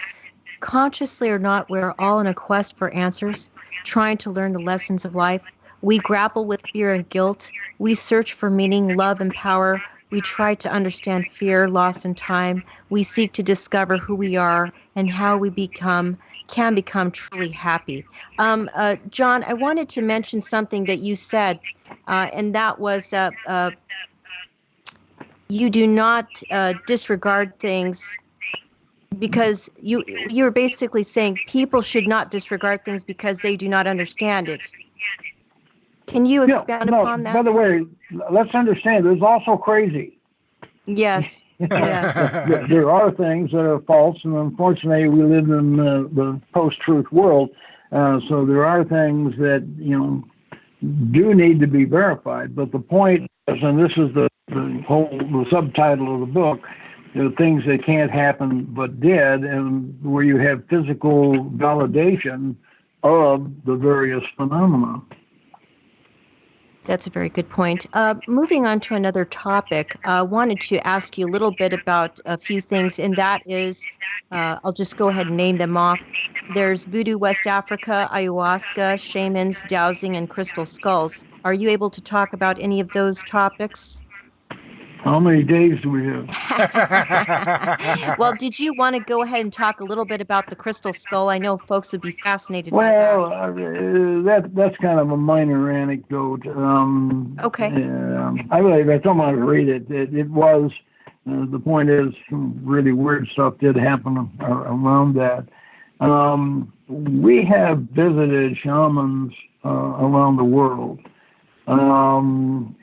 consciously or not, we're all in a quest for answers, trying to learn the lessons of life. We grapple with fear and guilt. We search for meaning, love, and power. We try to understand fear, loss, and time. We seek to discover who we are and how we can become truly happy. John, I wanted to mention something that you said, and that was you do not disregard things, because you're basically saying people should not disregard things because they do not understand it. Can you expand upon that? By the way, let's understand, there's also crazy. Yes, yes. There are things that are false, and unfortunately we live in the post-truth world, so there are things that do need to be verified. But the point is, and this is the subtitle of the book, things that can't happen but did, and where you have physical validation of the various phenomena. That's a very good point. Moving on to another topic, I wanted to ask you a little bit about a few things, and that is, I'll just go ahead and name them off. There's voodoo West Africa, ayahuasca, shamans, dowsing, and crystal skulls. Are you able to talk about any of those topics? How many days do we have? Well, did you want to go ahead and talk a little bit about the crystal skull? I know folks would be fascinated by Well, that. that's kind of a minor anecdote. Okay. I don't want to read it. It was, the point is, some really weird stuff did happen around that. We have visited shamans around the world. And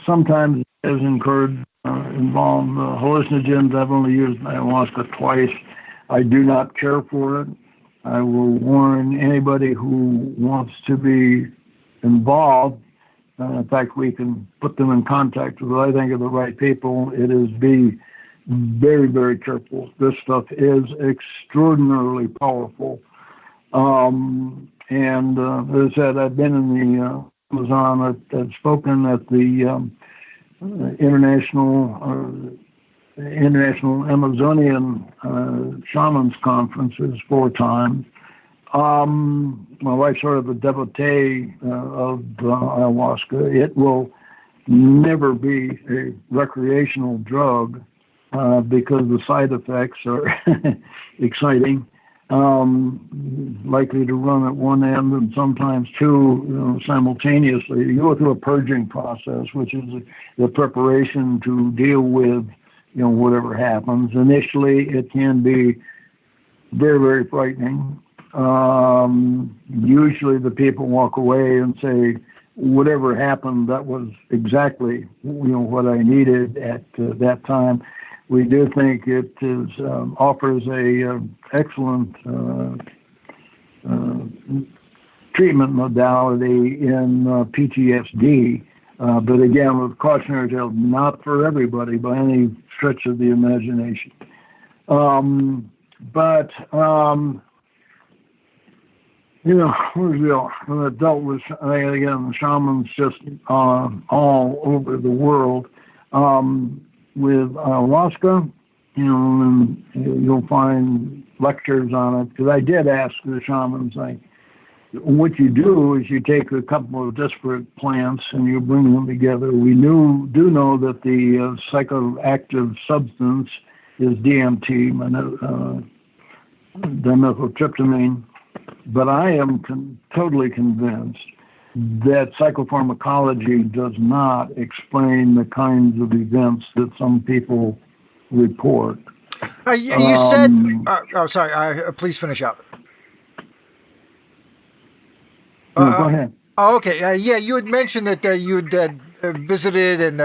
sometimes it has involved hallucinogens. I've only used ayahuasca twice. I do not care for it. I will warn anybody who wants to be involved. In fact, we can put them in contact with what I think are the right people. It is be very, very careful. This stuff is extraordinarily powerful. And as I said, I've been in the Amazon. I've spoken at the International Amazonian Shamans Conferences 4 times. My wife's sort of a devotee of ayahuasca. It will never be a recreational drug because the side effects are exciting. Likely to run at one end and sometimes two simultaneously. You go through a purging process, which is the preparation to deal with whatever happens. Initially, it can be very, very frightening. Usually the people walk away and say, whatever happened, that was exactly what I needed at that time. We do think it offers a excellent treatment modality in PTSD, but again, with cautionary tale, not for everybody by any stretch of the imagination. When I dealt with, again, shamans just all over the world. With ayahuasca, and you'll find lectures on it. Because I did ask the shamans, what you do is you take a couple of disparate plants and you bring them together. We do know that the psychoactive substance is DMT, dimethyltryptamine, but I am totally convinced that psychopharmacology does not explain the kinds of events that some people report. You said, sorry, please finish up. Go ahead. Okay. You had mentioned that you had visited and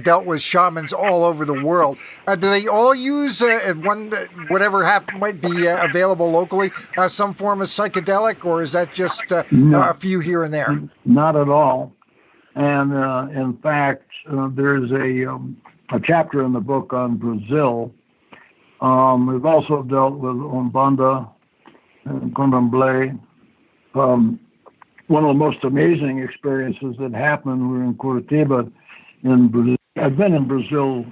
dealt with shamans all over the world. Do they all use whatever might be available locally, some form of psychedelic, or is that just No, a few here and there? Not at all. And in fact, there's a chapter in the book on Brazil. We've also dealt with Umbanda and Candomblé. One of the most amazing experiences that happened were in Curitiba in Brazil. I've been in Brazil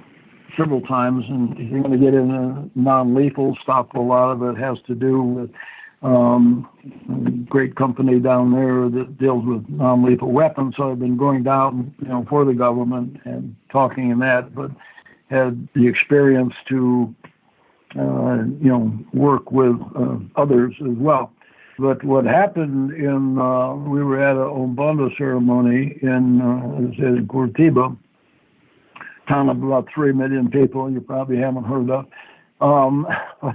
several times, and if you're going to get into non-lethal stuff, a lot of it has to do with a great company down there that deals with non-lethal weapons. So I've been going down, for the government and talking in that, but had the experience to, work with others as well. But what happened we were at a Umbanda ceremony in Curitiba, town of about 3 million people you probably haven't heard of.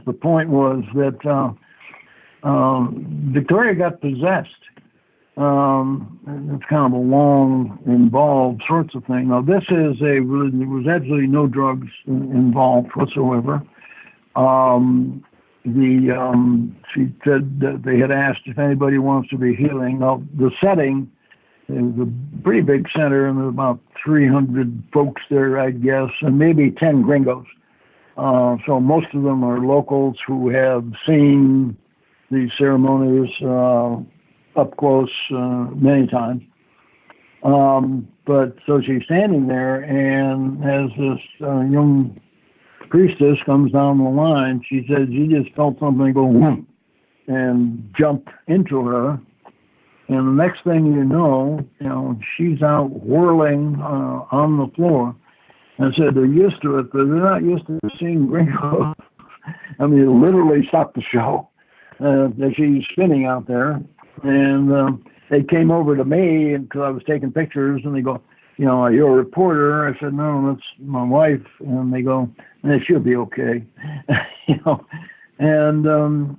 The point was that Victoria got possessed. It's kind of a long, involved sorts of thing. Now, there was absolutely no drugs involved whatsoever. She said that they had asked if anybody wants to be healing. Now, the setting It was a pretty big center, and there were about 300 folks there, I guess, and maybe 10 gringos. So most of them are locals who have seen these ceremonies up close many times. But so she's standing there, and as this young priestess comes down the line, she says, "You just felt something go whoom," and jumped into her. And the next thing you know, she's out whirling on the floor. And I said, they're used to it, but they're not used to seeing gringos. I mean, it literally stopped the show. She's spinning out there. And they came over to me because I was taking pictures, and they go, "Are you a reporter?" I said, "No, that's my wife." And they go, "She'll be okay." And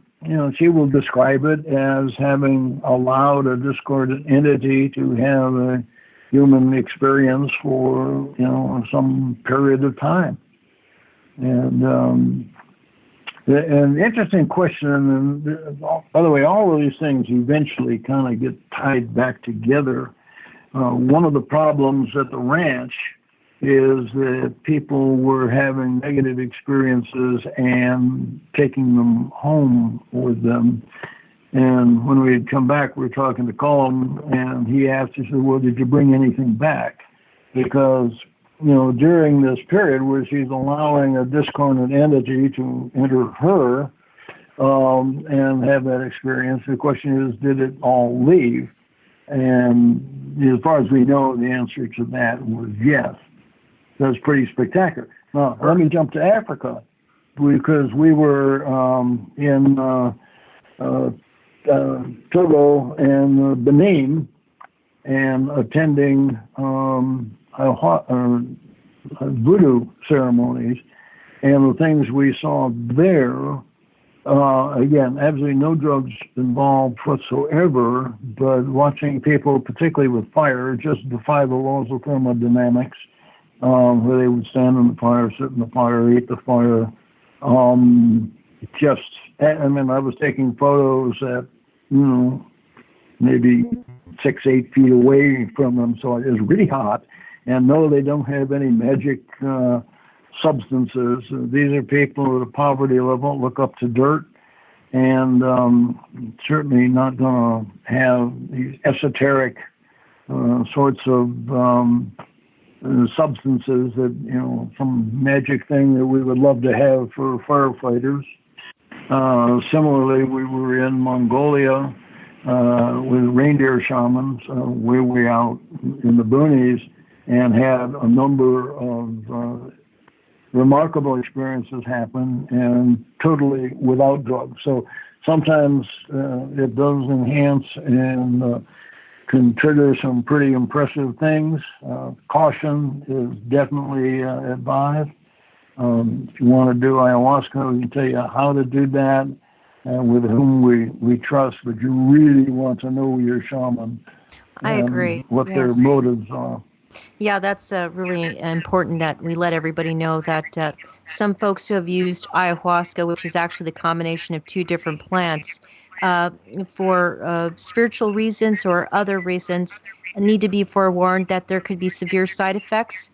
she will describe it as having allowed a discordant entity to have a human experience for, some period of time. And an interesting question, and by the way, all of these things eventually kind of get tied back together. One of the problems at the ranch is that people were having negative experiences and taking them home with them. And when we had come back, we were talking to Colin, and he asked, he said, "Well, did you bring anything back?" Because, during this period where she's allowing a discordant entity to enter her and have that experience, the question is, did it all leave? And as far as we know, the answer to that was yes. That's pretty spectacular. Now, let me jump to Africa, because we were in Togo and Benin and attending voodoo ceremonies. And the things we saw there, again, absolutely no drugs involved whatsoever, but watching people, particularly with fire, just defy the laws of thermodynamics, where they would stand in the fire, sit in the fire, eat the fire. I was taking photos at, maybe 6-8 feet away from them, so it was really hot. And no, they don't have any magic substances. These are people at a poverty level, look up to dirt, and certainly not going to have these esoteric sorts of substances that, some magic thing that we would love to have for firefighters. Similarly, we were in Mongolia with reindeer shamans way out in the boonies, and had a number of remarkable experiences happen, and totally without drugs. So sometimes it does enhance and can trigger some pretty impressive things. Caution is definitely advised. If you want to do ayahuasca, we can tell you how to do that and with whom we trust, but you really want to know your shaman. I agree. What their motives are. Yeah, that's really important that we let everybody know that some folks who have used ayahuasca, which is actually the combination of two different plants, for spiritual reasons or other reasons, need to be forewarned that there could be severe side effects.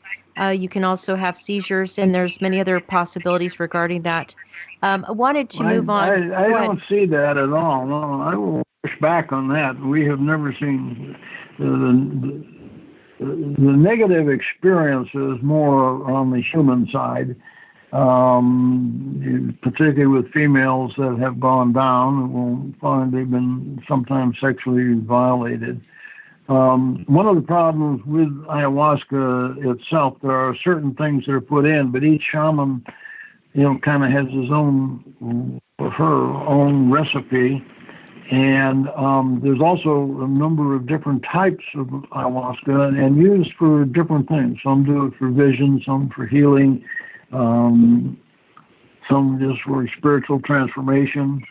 You can also have seizures, and there's many other possibilities regarding that. I wanted to move on. I don't see that at all. No, I will push back on that. We have never seen the negative experience is more on the human side, particularly with females that have gone down. We'll find they've been sometimes sexually violated. One of the problems with ayahuasca itself, there are certain things that are put in, but each shaman, kind of has his own, her own recipe. And there's also a number of different types of ayahuasca and used for different things. Some do it for vision, some for healing, some just for spiritual transformation.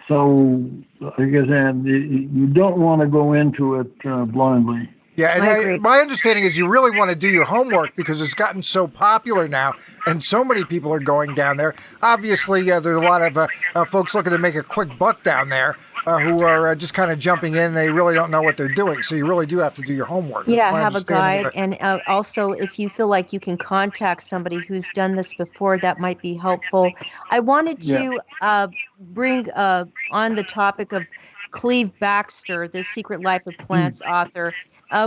So, like I said, you don't want to go into it blindly. Yeah, and I agree. my understanding is you really want to do your homework because it's gotten so popular now, and so many people are going down there. Obviously, there's a lot of folks looking to make a quick buck down there who are just kind of jumping in. They really don't know what they're doing, so you really do have to do your homework. That's Yeah, my have a understanding of guide. it. And also, if you feel like you can contact somebody who's done this before, that might be helpful. I wanted Yeah. to bring on the topic of Cleve Baxter, the Secret Life of Plants author,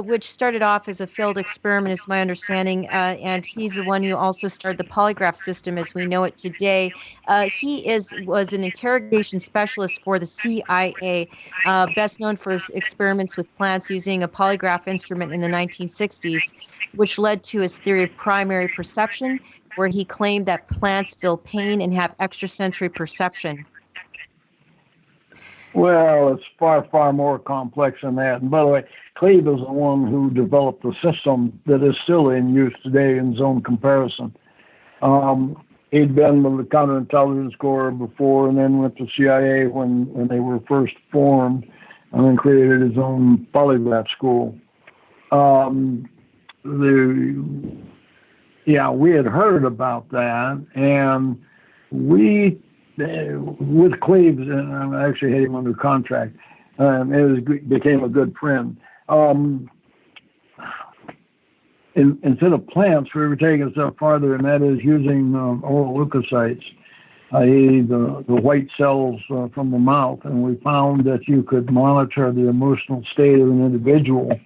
which started off as a failed experiment, is my understanding. And he's the one who also started the polygraph system as we know it today. Was an interrogation specialist for the CIA, best known for his experiments with plants using a polygraph instrument in the 1960s, which led to his theory of primary perception, where he claimed that plants feel pain and have extrasensory perception. Well, it's far, far more complex than that. And by the way, Cleve is the one who developed the system that is still in use today in zone comparison. He'd been with the Counterintelligence Corps before, and then went to CIA when they were first formed, and then created his own polygraph school. We had heard about that, and we, with Cleves, and I actually had him under contract, became a good friend. Instead of plants, we were taking a step farther, and that is using oral leukocytes, i.e. the white cells from the mouth, and we found that you could monitor the emotional state of an individual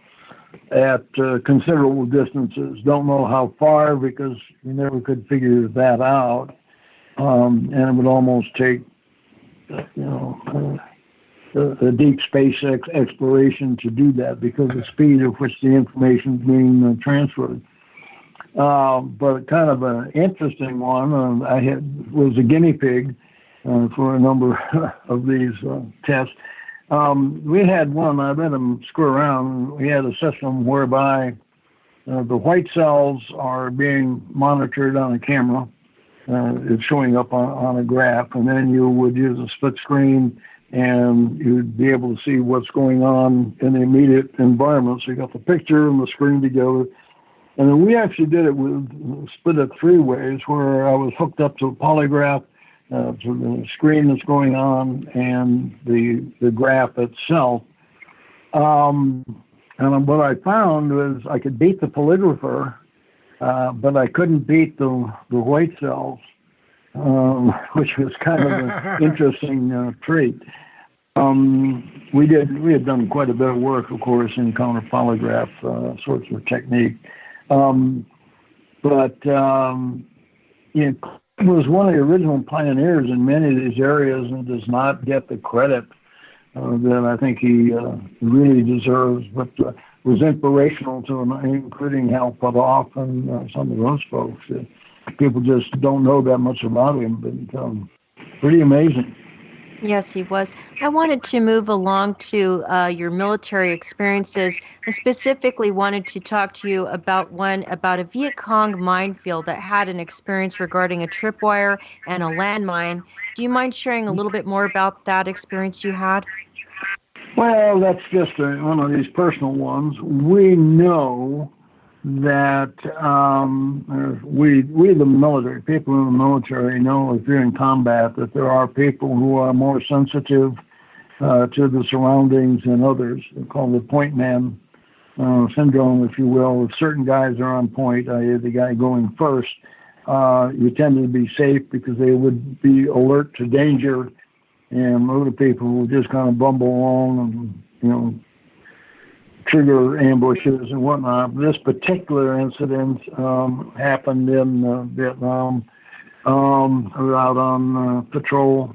at considerable distances. Don't know how far because we never could figure that out, and it would almost take, a deep space exploration to do that because of the speed at which the information is being transferred. But kind of an interesting one, was a guinea pig for a number of these tests. We had one, I let them screw around. We had a system whereby the white cells are being monitored on a camera. It's showing up on a graph, and then you would use a split screen and you'd be able to see what's going on in the immediate environment. So you got the picture and the screen together. And then we actually did it split it 3 ways, where I was hooked up to a polygraph, to the screen that's going on, and the graph itself. And what I found was I could beat the polygrapher, but I couldn't beat the white cells, which was kind of an interesting trait. We had done quite a bit of work, of course, in counter polygraph sorts of technique. It was one of the original pioneers in many of these areas and does not get the credit that I think he really deserves, but was inspirational to him, including Hal Puthoff and some of those folks. People just don't know that much about him, but pretty amazing. Yes, he was. I wanted to move along to your military experiences, and specifically wanted to talk to you about a Viet Cong minefield that had an experience regarding a tripwire and a landmine. Do you mind sharing a little bit more about that experience you had? Well, that's just one of these personal ones. We know that we the military, people in the military know if you're in combat that there are people who are more sensitive to the surroundings than others. They call it point man syndrome, if you will. If certain guys are on point, i.e. the guy going first, you tend to be safe because they would be alert to danger, and other people will just kind of bumble along and, trigger ambushes and whatnot. This particular incident happened in Vietnam. We were out on patrol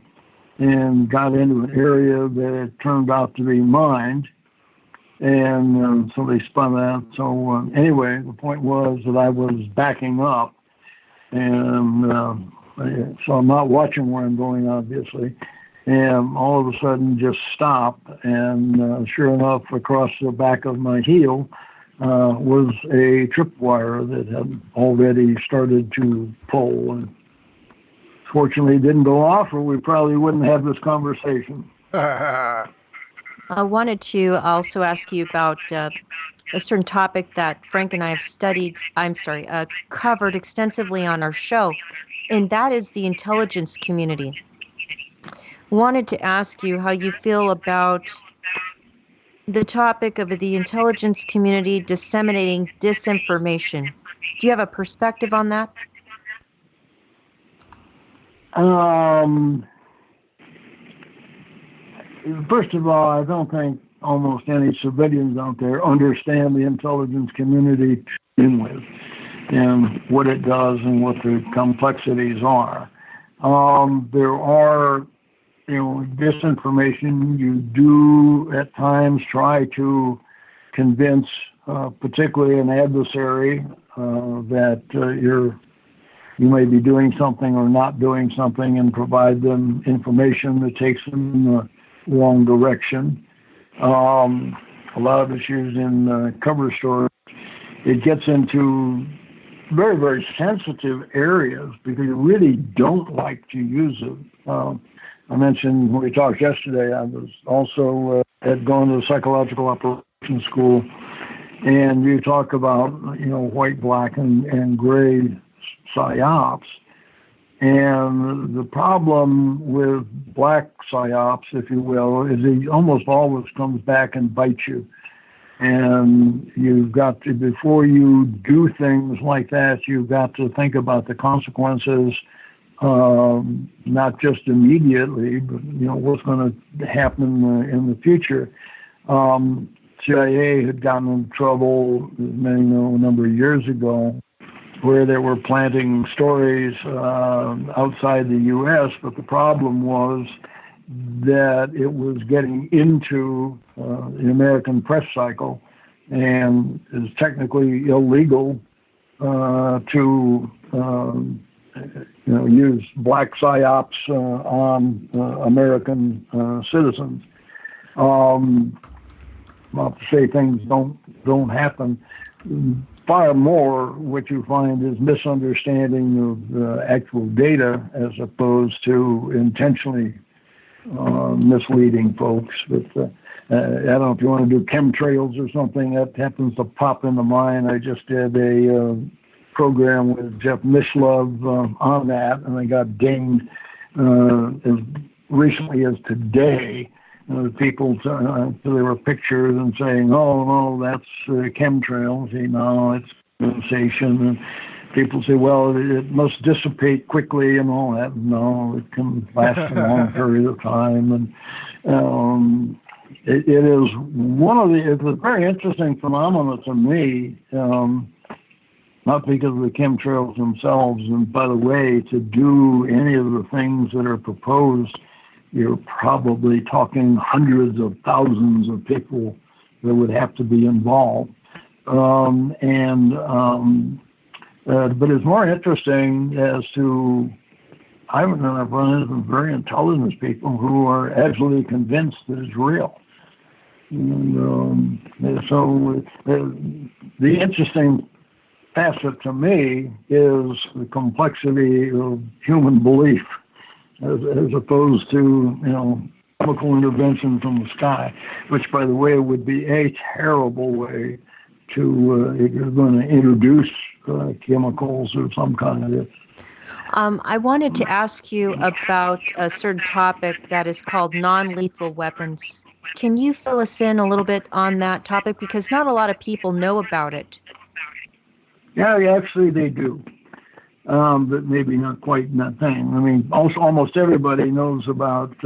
and got into an area that turned out to be mined, and so they spun out. So anyway, the point was that I was backing up, and so I'm not watching where I'm going, obviously. And all of a sudden just stopped, and sure enough, across the back of my heel was a tripwire that had already started to pull. And fortunately, it didn't go off, or we probably wouldn't have this conversation. I wanted to also ask you about a certain topic that Frank and I have covered extensively on our show, and that is the intelligence community. Wanted to ask you how you feel about the topic of the intelligence community disseminating disinformation. Do you have a perspective on that? First of all, I don't think almost any civilians out there understand the intelligence community to begin with and what it does and what the complexities are. There are, disinformation. You do at times try to convince, particularly an adversary, that you may be doing something or not doing something, and provide them information that takes them in the wrong direction. A lot of issues in cover stories, it gets into very, very sensitive areas because you really don't like to use it. I mentioned when we talked yesterday, I was also had gone to the psychological operations school, and you talk about white, black, and gray psyops. And the problem with black psyops, if you will, is it almost always comes back and bites you. And you've got to, before you do things like that, you've got to think about the consequences, not just immediately, but what's going to happen in the future. CIA had gotten in trouble, as many know, a number of years ago, where they were planting stories outside the U.S., but the problem was that it was getting into the American press cycle and is technically illegal to use black psyops on American citizens. Not to say things don't happen. Far more, what you find is misunderstanding of actual data as opposed to intentionally misleading folks. But I don't know if you want to do chemtrails or something that happens to pop into mind. I just did a program with Jeff Mishlove on that, and I got dinged as recently as today. People, there were pictures and saying, "Oh no, that's chemtrails." No, it's sensation. And people say, "Well, it must dissipate quickly and all that." No, it can last a long period of time. And it is it's a very interesting phenomenon to me. Not because of the chemtrails themselves. And by the way, to do any of the things that are proposed, you're probably talking hundreds of thousands of people that would have to be involved. But it's more interesting as to, I've run into very intelligent people who are absolutely convinced that it's real. And so the interesting facet to me is the complexity of human belief, as opposed to, chemical intervention from the sky, which, by the way, would be a terrible way to, if you're going to introduce chemicals of some kind. I wanted to ask you about a certain topic that is called non-lethal weapons. Can you fill us in a little bit on that topic? Because not a lot of people know about it. Yeah, actually they do. But maybe not quite in that thing. I mean, also almost everybody knows about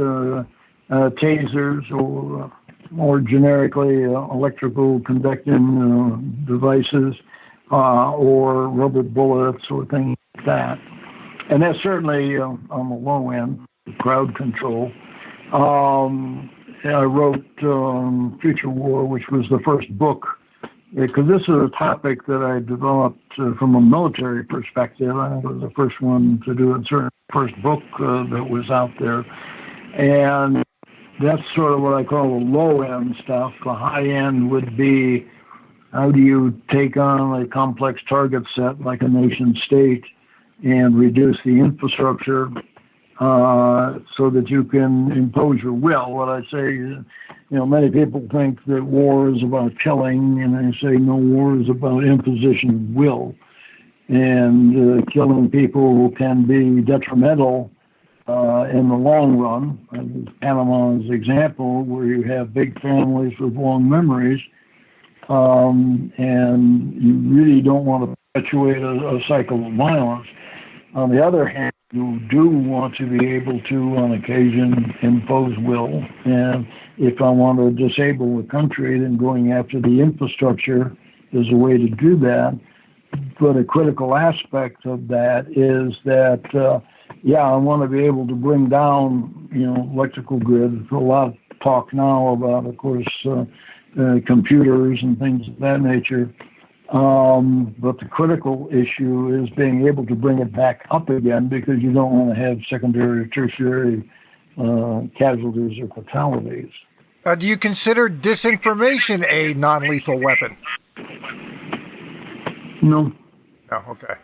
tasers or more generically electrical conducting devices or rubber bullets or things like that. And that's certainly on the low end, crowd control. I wrote Future War, which was the first book, because this is a topic that I developed from a military perspective. I was the first one to do it, certainly the first book that was out there. And that's sort of what I call the low-end stuff. The high-end would be, how do you take on a complex target set like a nation state and reduce the infrastructure so that you can impose your will. What I say is, many people think that war is about killing, and I say no, war is about imposition of will. And killing people can be detrimental in the long run. Panama is an example where you have big families with long memories, and you really don't want to perpetuate a cycle of violence. On the other hand, you do want to be able to, on occasion, impose will. And if I want to disable the country, then going after the infrastructure is a way to do that. But a critical aspect of that is that, I want to be able to bring down, electrical grid. There's a lot of talk now about, of course, computers and things of that nature. But the critical issue is being able to bring it back up again, because you don't want to have secondary or tertiary casualties or fatalities. Do you consider disinformation a non-lethal weapon? No. Oh, okay.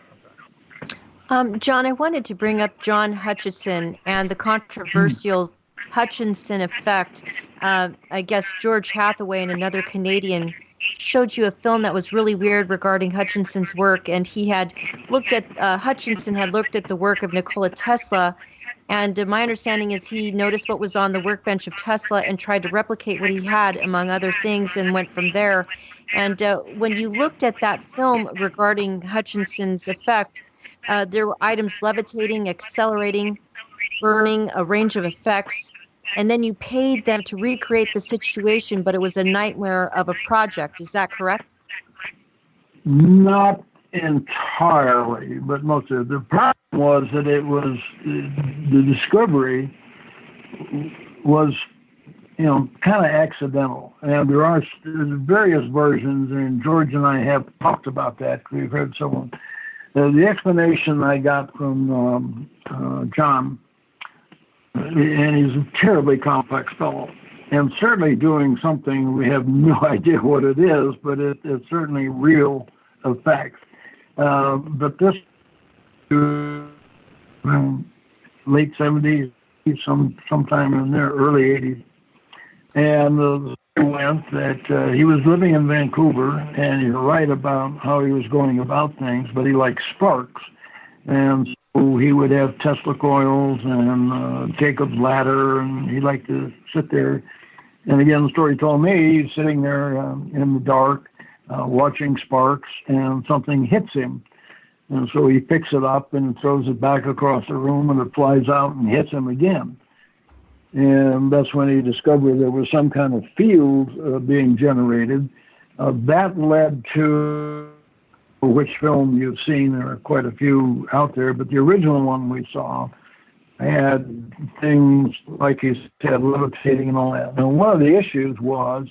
John, I wanted to bring up John Hutchison and the controversial Hutchinson effect. I guess George Hathaway and another Canadian showed you a film that was really weird regarding Hutchinson's work, and he had looked at Hutchinson had looked at the work of Nikola Tesla, and my understanding is he noticed what was on the workbench of Tesla and tried to replicate what he had, among other things, and went from there. And when you looked at that film regarding Hutchinson's effect, there were items levitating, accelerating, burning, a range of effects. And then you paid them to recreate the situation, but it was a nightmare of a project. Is that correct? Not entirely, but most of it. The problem was that it was, the discovery was, kind of accidental. And there's various versions, and George and I have talked about that. We've heard someone. The explanation I got from John, and he's a terribly complex fellow, and certainly doing something we have no idea what it is, but it's certainly real effects. But this late 70s, sometime in there, early 80s, and the story went that he was living in Vancouver, and he's right about how he was going about things, but he liked sparks, and so he would have Tesla coils and Jacob's ladder, and he liked to sit there. And again, the story told me he's sitting there in the dark, watching sparks, and something hits him. And so he picks it up and throws it back across the room, and it flies out and hits him again. And that's when he discovered there was some kind of field being generated. That led to which film you've seen. There are quite a few out there, but the original one we saw had things, like you said, levitating and all that. Now, one of the issues was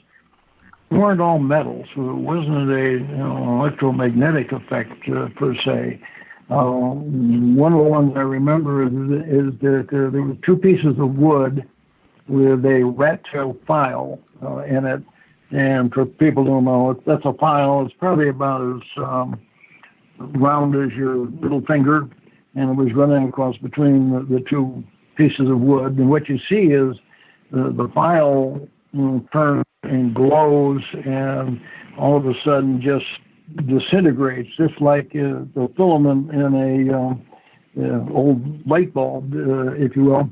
they weren't all metal, so it wasn't an electromagnetic effect per se. One of the ones I remember is that there were two pieces of wood with a rat tail file in it. And for people who don't know, that's a file. It's probably about as round as your little finger, and it was running across between the two pieces of wood. And what you see is the file turns and glows, and all of a sudden just disintegrates, just like the filament in a old light bulb, if you will.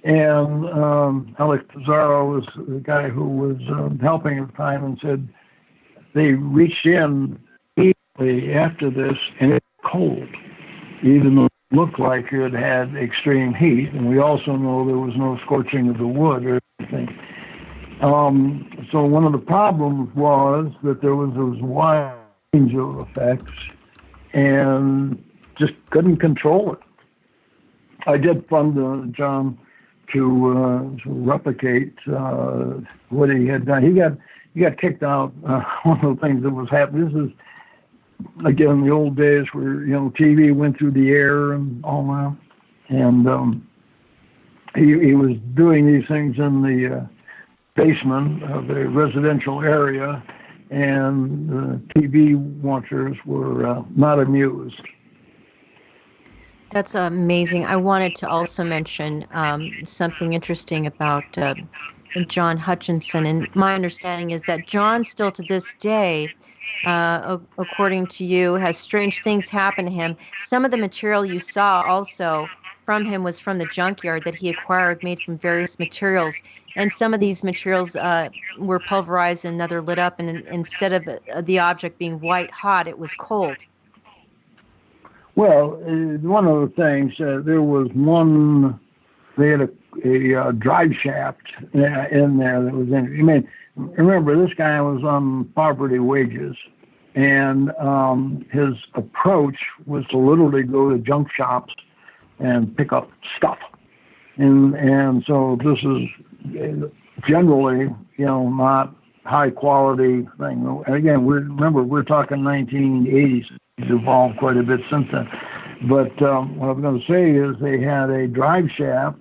And Alex Pizarro was the guy who was helping at the time, and said they reached in immediately after this, and it was cold, even though it looked like it had extreme heat. And we also know there was no scorching of the wood or anything. So one of the problems was that there was this wide range of effects, and just couldn't control it. I did fund John to replicate what he had done. He got kicked out. One of the things that was happening. This is again the old days where TV went through the air and all that, and he was doing these things in the basement of a residential area, and TV watchers were not amused. That's amazing. I wanted to also mention something interesting about John Hutchinson. And my understanding is that John, still to this day, according to you, has strange things happen to him. Some of the material you saw also from him was from the junkyard that he acquired, made from various materials. And some of these materials were pulverized and another lit up. And instead of the object being white hot, it was cold. Well, one of the things, there was one, they had a drive shaft in there that was in. I mean, remember, this guy was on poverty wages, and his approach was to literally go to junk shops and pick up stuff. And so this is generally, not high quality thing. And again, we're talking 1980s. It's evolved quite a bit since then. But what I'm going to say is they had a drive shaft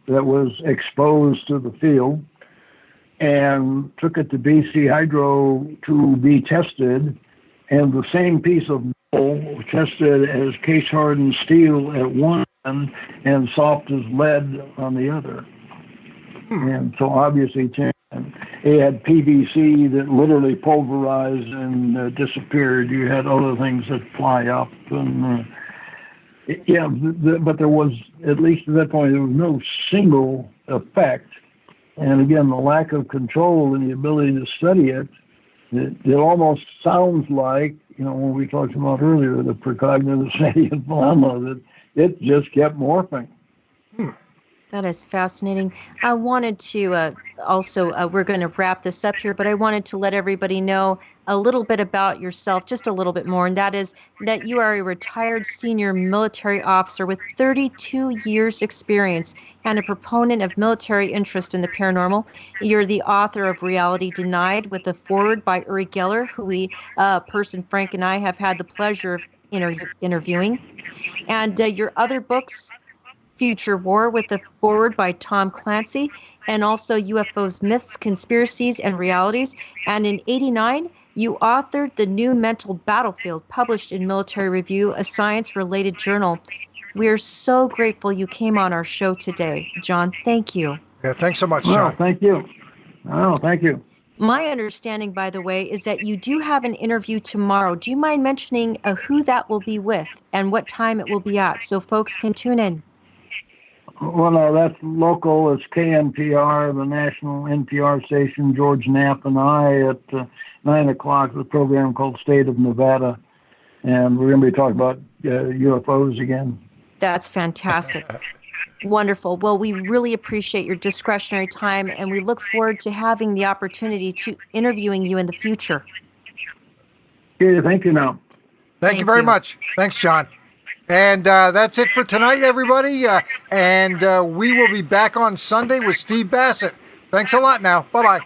that was exposed to the field and took it to BC Hydro to be tested, and the same piece of metal was tested as case-hardened steel at one end and soft as lead on the other. And so obviously it had PVC that literally pulverized and disappeared. You had other things that fly up. And but there was, at least at that point, there was no single effect. And again, the lack of control and the ability to study it, it almost sounds like, when we talked about earlier, the precognitive sentient dilemma, that it just kept morphing. That is fascinating. I wanted to also, we're going to wrap this up here, but I wanted to let everybody know a little bit about yourself, just a little bit more, and that is that you are a retired senior military officer with 32 years experience and a proponent of military interest in the paranormal. You're the author of Reality Denied, with a foreword by Uri Geller, who person Frank and I have had the pleasure of interviewing. And your other books, Future War, with a foreword by Tom Clancy, and also UFOs, Myths, Conspiracies, and Realities. And in '89, you authored The New Mental Battlefield, published in Military Review, a science-related journal. We are so grateful you came on our show today. John, thank you. Yeah, thanks so much, Well, John. thank you. Oh, thank you. My understanding, by the way, is that you do have an interview tomorrow. Do you mind mentioning who that will be with and what time it will be at, so folks can tune in? Well, no, that's local. It's KNPR, the national NPR station. George Knapp and I at 9 o'clock, the program called State of Nevada. And we're going to be talking about UFOs again. That's fantastic. Wonderful. Well, we really appreciate your discretionary time, and we look forward to having the opportunity to interviewing you in the future. Yeah, thank you now. Thank you very much. Thanks, John. And that's it for tonight, everybody. And we will be back on Sunday with Steve Bassett. Thanks a lot now. Bye-bye.